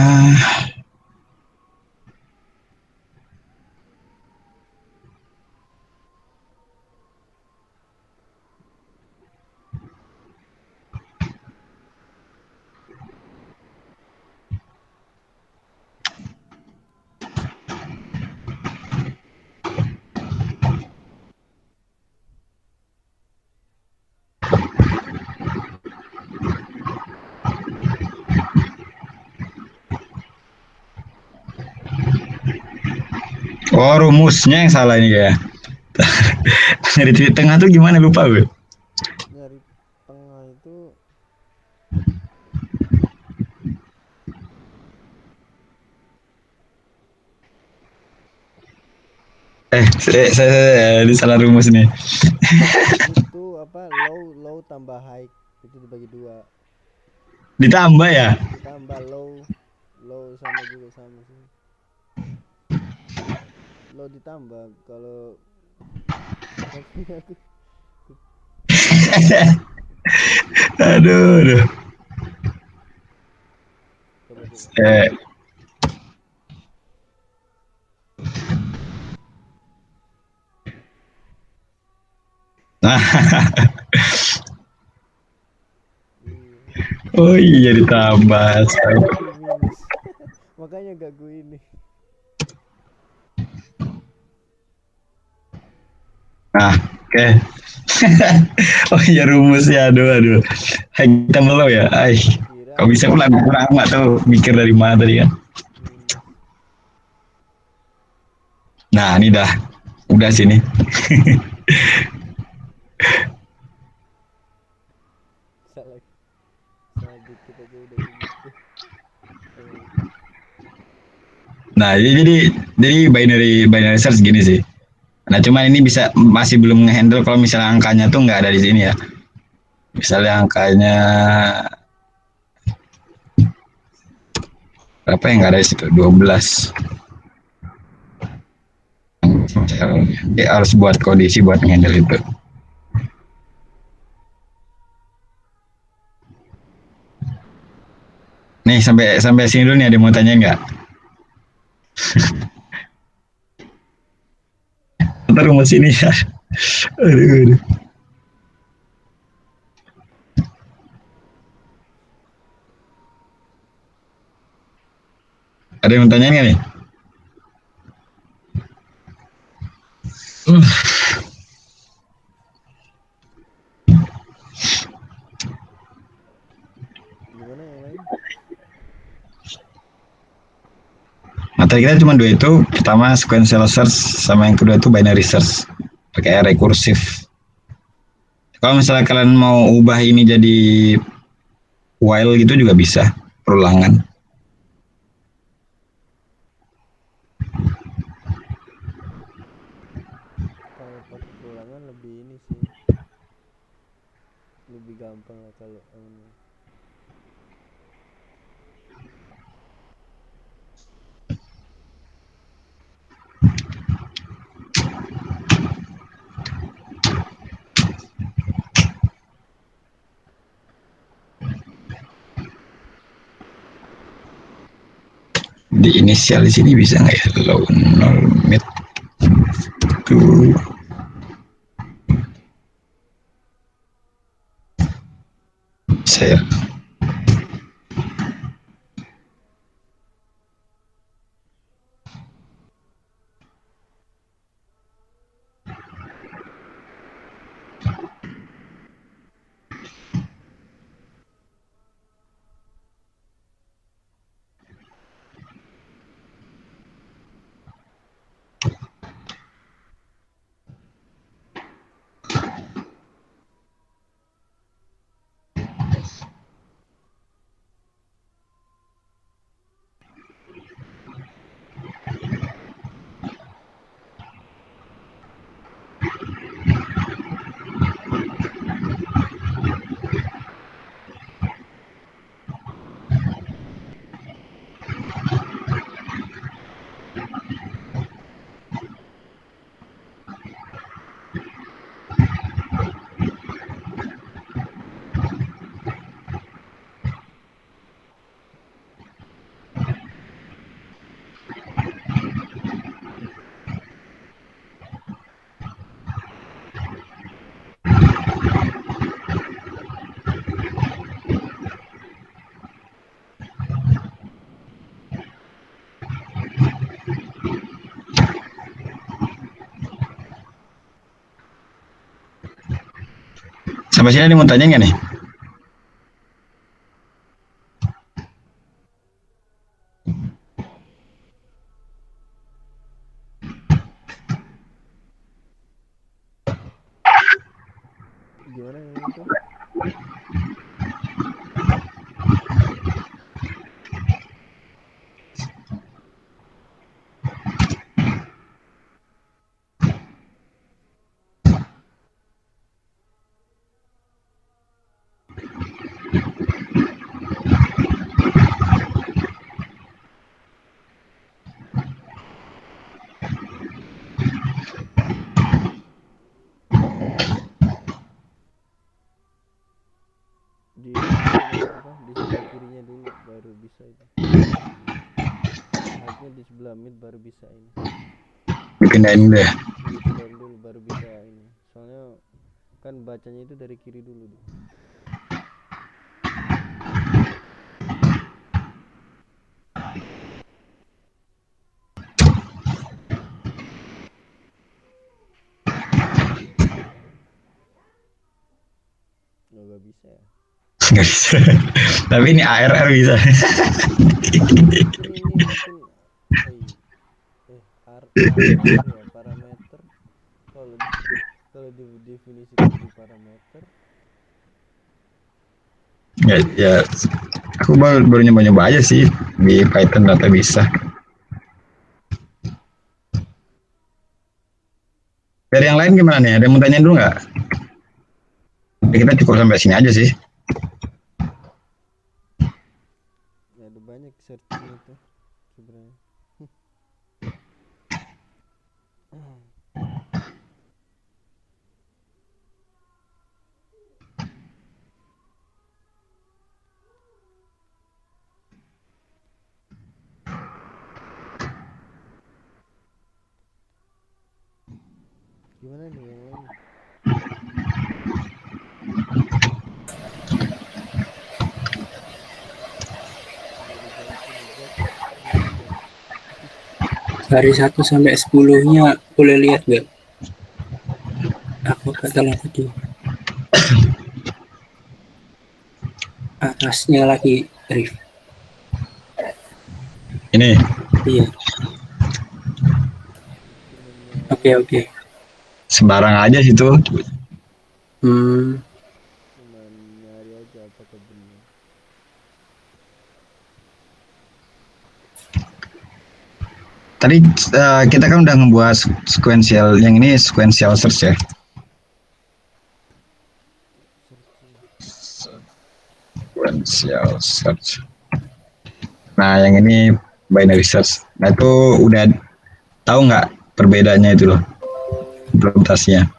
rumusnya yang salah ini kayak. Dari titik tengah tuh gimana lupa gue. Nyari tengah itu Saya di salah rumus nih. itu apa, low low tambah high itu dibagi 2. Ditambah ya. Ditambah low, low sama juga sama sih. Low ditambah kalau tapi aku Aduh. coba. Eh, nah, Iya. oh iya ditambah. Di minus. Makanya gak gue ini. Nah, oke. Oh iya rumusnya, aduh. Hai, kita belum ya. Kira Kau bisa ulang lama tuh mikir dari mana tadi kan. minus. Nah, ini udah sini. Salah, salah dikit aja udah ini tuh. Nah, jadi binary search gini sih. Nah, cuma ini bisa masih belum ngehandle kalau misalnya angkanya tuh nggak ada di sini ya. Misalnya angkanya berapa yang nggak ada di situ? 12. Dia harus buat kondisi buat ngehandle itu. Nih sampai sini dulu nih, ada mau tanya nggak? Ntar rumus ini ya. Aduh. Ada yang mau tanya nggak nih? Materi kita cuma dua itu, pertama sequential search sama yang kedua itu binary search pakai rekursif. Kalau misalnya kalian mau ubah ini jadi while gitu juga bisa, perulangan. Kalau pakai perulangan lebih ini sih, lebih gampang lah kalau ini. Di inisial di sini bisa nggak ya? Low, null, mid, to share. Sampai sini ada mau tanya nggak nih? Gimana yang itu? Di apa? Di sebelah kirinya dulu baru bisa itu. Harusnya di sebelah mid baru bisa ini. Dipindahin dulu ya. Dipindahin dulu baru bisa ini. Soalnya kan bacanya itu dari kiri dulu tuh. Nggak bisa ya. Nggak bisa. Tapi ini ARR bisa. Ini mungkin ya, parameter kalau didefinisikan di parameter Ya, aku baru nyoba-nyoba aja sih di Python data bisa. Dari yang lain gimana nih? Ada yang mau tanya dulu nggak? Ya, kita cukup sampai sini aja sih. ya ada banyak searching itu sebenarnya. Gimana nih yang lain? Dari 1 sampai 10-nya boleh lihat nggak? Apa kata tadi? Atasnya lagi Rif. Ini Iya. Oke, oke. Sembarang aja situ. Hmm, Cuman nyari aja apakah benar. Tadi kita kan udah ngebuat sequential, yang ini sequential search ya. Sequential search. Nah, yang ini binary search. Nah, itu udah tahu nggak perbedaannya itu loh, implementasinya.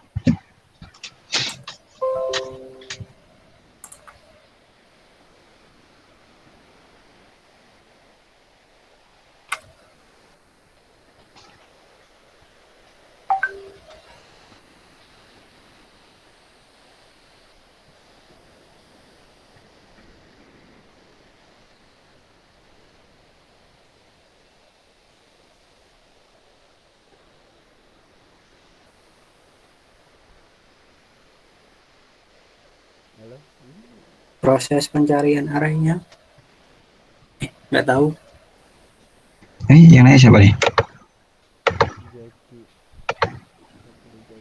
Halo? proses pencarian arahnya. Nggak tahu. Ini yang nanya siapa nih? Jaki. Siapa nih Jaki?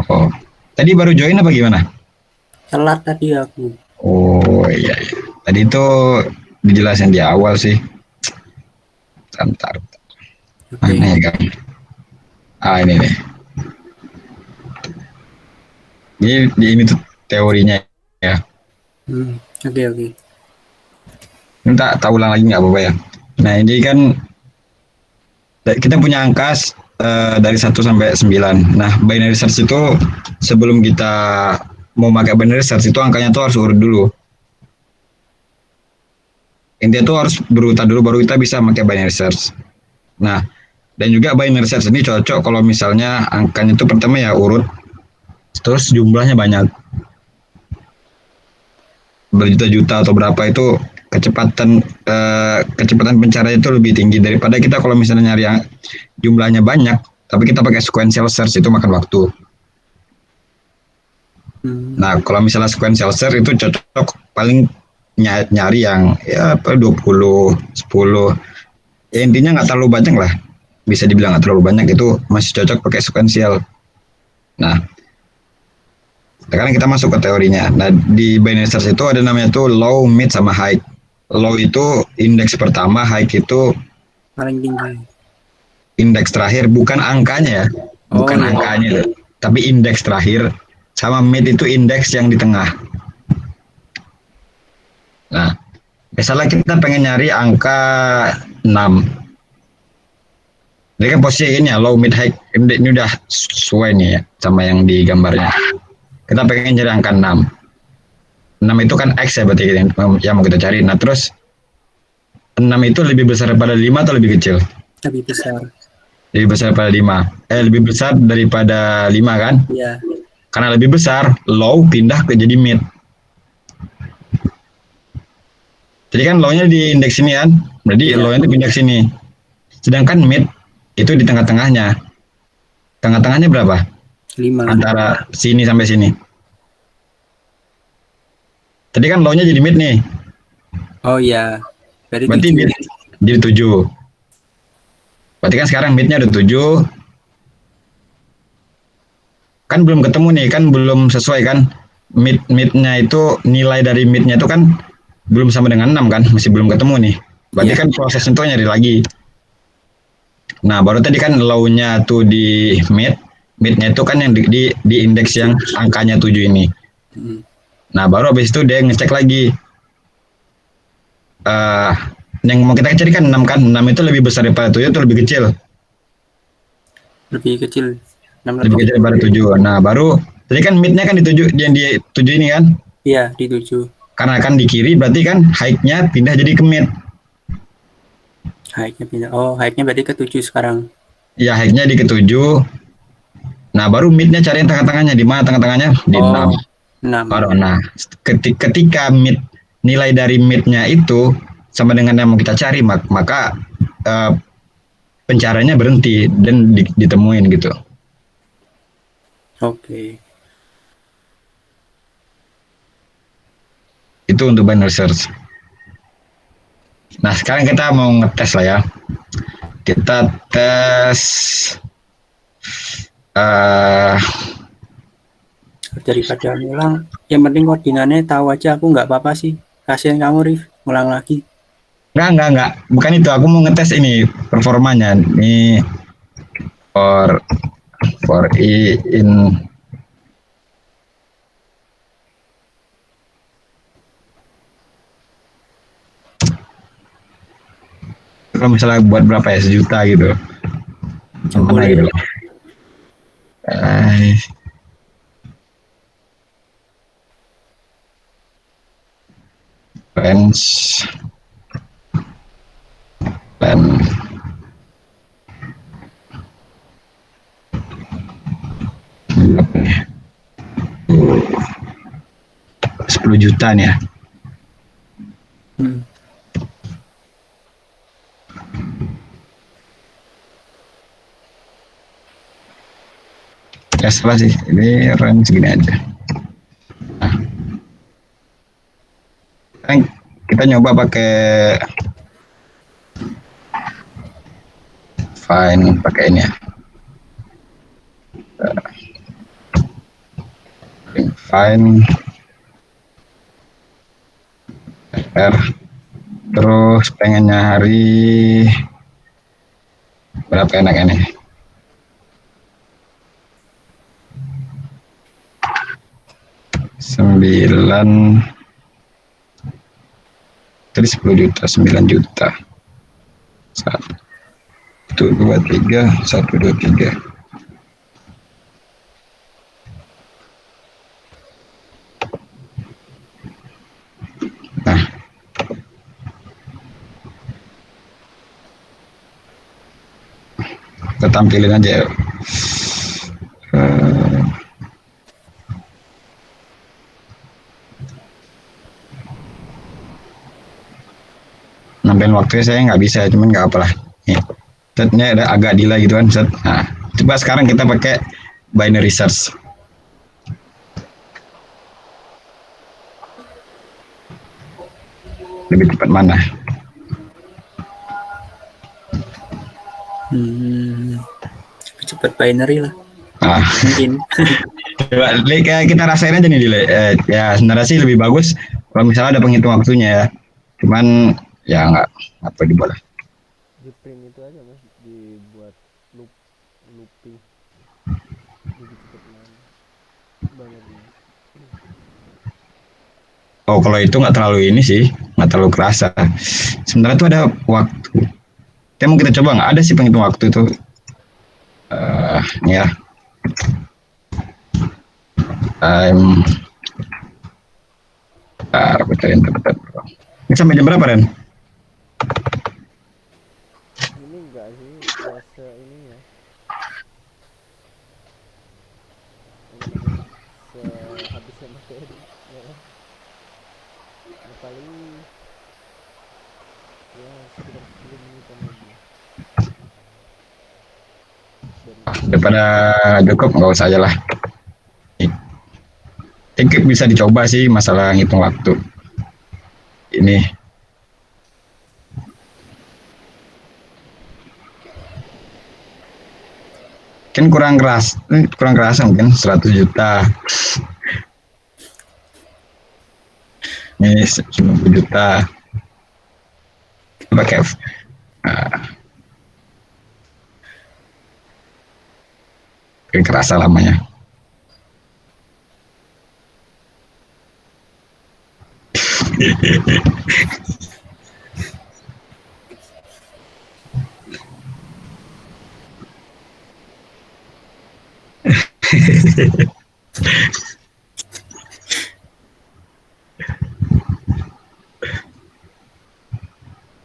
Oh, tadi baru join apa gimana? Telat tadi aku. Oh iya, iya. Tadi itu dijelasin di awal sih. Bentar, Oke. mana ya kan? Ah, ini nih. Ini tuh teorinya ya. Oke, oke. Minta tak ulang lagi nggak apa-apa ya. Nah, ini kan kita punya angka dari 1 sampai 9. Nah, binary search itu sebelum kita mau pakai binary search itu angkanya tuh harus urut dulu. Intinya tuh harus berurutan dulu baru kita bisa pakai binary search. Nah, dan juga binary search ini cocok kalau misalnya angkanya itu pertama ya urut, terus jumlahnya banyak, berjuta-juta atau berapa, itu kecepatan pencarian itu lebih tinggi daripada kita kalau misalnya nyari yang jumlahnya banyak tapi kita pakai sequential search, itu makan waktu. Nah, kalau misalnya sequential search itu cocok paling nyari yang ya 20, 10. Ya intinya nggak terlalu banyak lah. Bisa dibilang nggak terlalu banyak, itu masih cocok pakai sequential. Nah, sekarang kita masuk ke teorinya. Nah, di binary search itu ada namanya tuh low, mid, sama high. Low itu indeks pertama, high itu Paling tinggi. indeks terakhir, bukan angkanya ya. Oh Bukan iya. angkanya, tapi indeks terakhir. Sama mid itu indeks yang di tengah. Nah, misalnya kita pengen nyari angka 6. Ini kan posisi ini ya, low, mid, high. Ini udah sesuai nih ya, sama yang di gambarnya. Kita pengen nyari angka 6. 6 itu kan X ya berarti yang mau kita cari. Nah, terus 6 itu lebih besar daripada 5 atau lebih kecil? Lebih besar. Lebih besar daripada 5. Lebih besar daripada 5 kan? Iya. Karena lebih besar, low pindah ke jadi mid. Jadi kan low-nya di indeks sini kan? Berarti Iya. low-nya itu pindah ke sini. Sedangkan mid itu di tengah-tengahnya. Tengah-tengahnya berapa? 5. Antara sini sampai sini. Tadi kan low-nya jadi mid nih. Oh iya. Berarti 7. mid jadi 7. Berarti kan sekarang mid-nya udah 7. Kan belum ketemu nih, kan belum sesuai kan? Mid-nya itu, nilai dari mid-nya itu kan belum sama dengan 6 kan? Masih belum ketemu nih. Berarti Iya. kan proses itu nyari lagi. Nah, baru tadi kan low-nya tuh di mid, mid-nya itu kan yang di indeks yang angkanya 7 ini. Nah, baru habis itu dia ngecek lagi. Yang mau kita cari kan 6 kan? 6 itu lebih besar daripada 7 itu lebih kecil. Lebih kecil. 6 Lebih kecil daripada 7. Nah, baru tadi kan mid-nya kan di 7, yang di 7 ini kan? Iya, di 7. Karena kan di kiri berarti kan high-nya pindah jadi ke mid. High-nya pindah. Oh, high-nya berarti ke 7 sekarang. Ya, high-nya di ke-7. Nah, baru mid-nya cari yang tengah-tengahnya. Di mana tengah-tengahnya? Di 6. 6. Baru, nah, ketika mid, nilai dari mid-nya itu sama dengan yang mau kita cari, maka pencariannya berhenti dan ditemuin gitu. Oke. Itu untuk binary search. Nah, sekarang kita mau ngetes lah ya. Kita tes eh Daripada ngulang, yang penting koordinatnya tahu aja. Aku nggak apa-apa sih. Kasihan kamu, Rif, ngulang lagi. enggak. Bukan itu. Aku mau ngetes ini performanya. Ini for i in kalau misalnya buat berapa ya, 1 juta gitu. Mana Boleh. gitu. Eh, Friends plan berapa nih? 10 juta nih ya. Hmm. Ya salah sih, ini range segini aja. Nah, sekarang kita nyoba pakai pakai ini ya. Fine R, terus pengennya hari berapa enaknya nih? Sembilan, tadi 10 juta, 9 juta. 1, 2, 3, 1, 2, 3. Nah, kita tampilin aja ya. Nampilin waktunya saya nggak bisa, cuman nggak apa lah. Nih, setnya ada agak delay gitu kan, set. Nah, coba sekarang kita pakai binary search. Lebih cepat mana? Cepet binary lah. Ah, Mungkin. coba kayak kita rasain aja nih delay. Ya sebenarnya sih lebih bagus kalau misalnya ada penghitung waktunya ya. Cuman ya nggak apa dibuat. Di print itu aja mas, dibuat looping lebih cepet mana bannernya. Oh kalau itu nggak terlalu ini sih, nggak terlalu kerasa. Sebenarnya tuh ada waktu. Kita coba nggak ada sih penghitung waktu itu. Ini ya. Time. Bentar. Ini sampai jam berapa Ren? Ini enggak sih, ya ini ya apa namanya, sehabisnya materi ya, paling ya sekitar 10 menitan lagi Daripada cukup nggak usah aja lah. Ini bisa dicoba sih masalah ngitung waktu. Ini kan kurang keras mungkin 100 juta. Ini 90 juta. Pakai kerasa lamanya.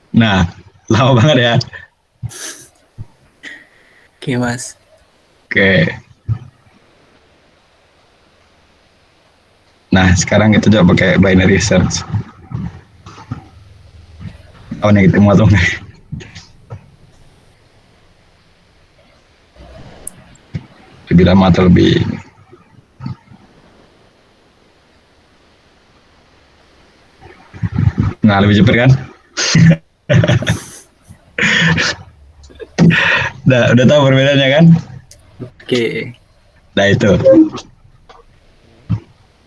Nah, lama banget ya. Oke mas. Oke. Nah, sekarang kita coba pakai binary search. Oh, nih ketemu atau enggak? Lebih lama atau lebih? Nah, lebih cepat kan? Udah tahu perbedaannya kan? Oke. Nah itu,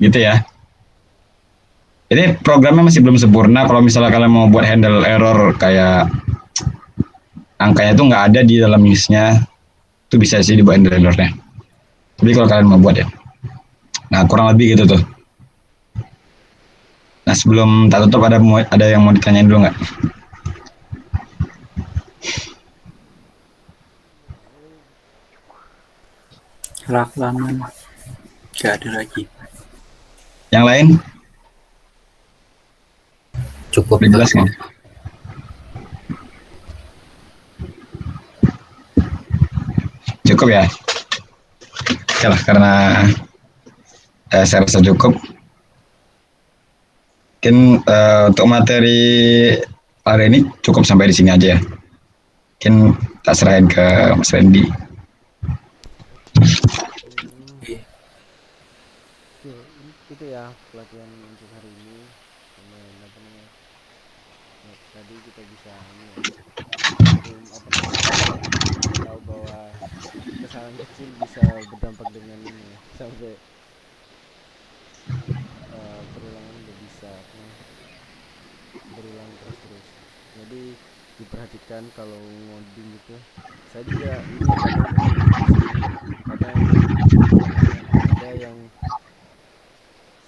gitu ya. Ini programnya masih belum sempurna. Kalau misalnya kalian mau buat handle error kayak angkanya itu nggak ada di dalam listnya, itu bisa sih dibuat handle errornya. Tapi kalau kalian mau buat ya, nah kurang lebih gitu tuh. Nah sebelum tak tutup ada yang mau ditanyain dulu nggak? Halaman nggak ada lagi. Yang lain Cukup udah jelas nggak? Cukup ya? Oke lah, karena saya rasa cukup. Mungkin untuk materi hari ini cukup sampai di sini aja ya. Mungkin tak serahin ke Mas Randy. Iya. Oke, itu ya pelatihan untuk hari ini. Kemudian apa namanya? Ya, tadi kita bisa ini ya, apa namanya? Tahu bahwa kesalahan kecil bisa berdampak dengan ini ya, sampai perulangan udah bisa apa namanya, berulang terus. Jadi diperhatikan kalau ngoding gitu. Saya juga ini kadang di sini kadang apa namanya ada yang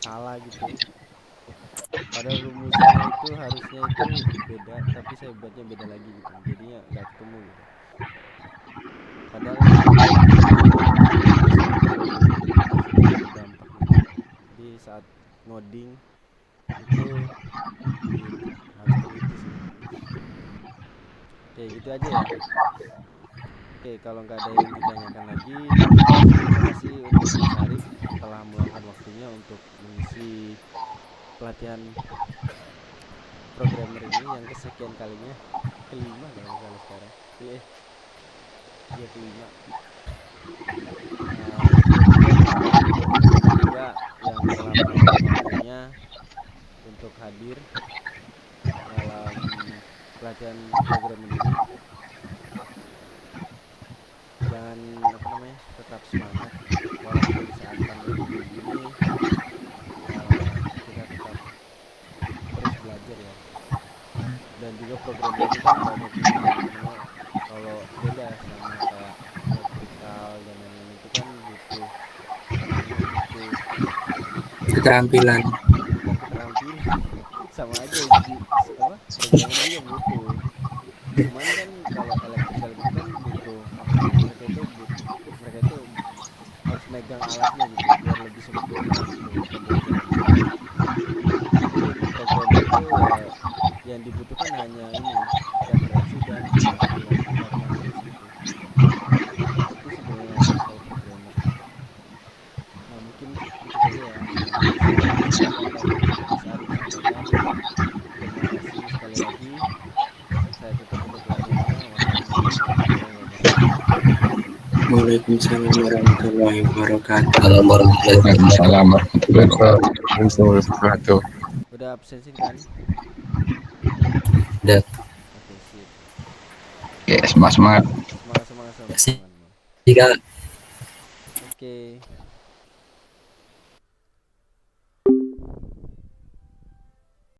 salah gitu. Padahal rumusnya itu harusnya itu beda, tapi saya buatnya beda lagi gitu. Jadinya nggak ketemu gitu. Padahal itu sama code gitu. Di situ berdampak gitu. Jadi saat ngoding itu harus teliti sih. Oke, gitu aja ya. Oke, kalau nggak ada yang ditanyakan lagi, terima kasih untuk Mas Arif telah meluangkan waktunya untuk mengisi pelatihan programmer ini yang kesekian kalinya, kelima kalau nggak salah sekarang. Iya kelima. Juga terima kasih untuk teman-teman juga yang telah meluangkan waktunya untuk hadir dalam pelatihan programmer ini. Jangan apa namanya, tetap semangat walaupun di saat pandemi kayak gini. Kita tetap terus belajar ya. Dan juga programmer ini kan banyak ini ya, apa namanya, kalau beda sama kayak elektrikal dan lain-lain itu kan butuh apa namanya, butuh Keterampilan. bukan keterampilan sama aja apa programmer juga butuh. Cuman kan kalau elektrikal gitu kan butuh apa namanya, mereka itu harus megang alatnya gitu biar lebih sempurna gitu pembelajarannya. Tapi untuk programmer itu ya yang dibutuhkan hanya ini, referensi dan ulang terus gitu. Itu sebenarnya kalau programmer. Nah mungkin itu saja ya yang bisa saya dan Mas Arif sampaikan. Terima kasih sekali lagi. Saya tutup untuk pelatihannya. Wassalamualaikum warahmatullahi wabarakatuh. Waalaikumsalam warahmatullahi wabarakatuh. kalau warahmatullahi Waalaikumsalam warahmatullahi wabarakatuh. Wabarakatuh. Udah absensi kan? Udah. Oke, sip. Oke, semangat. Semangat. Jika Oke.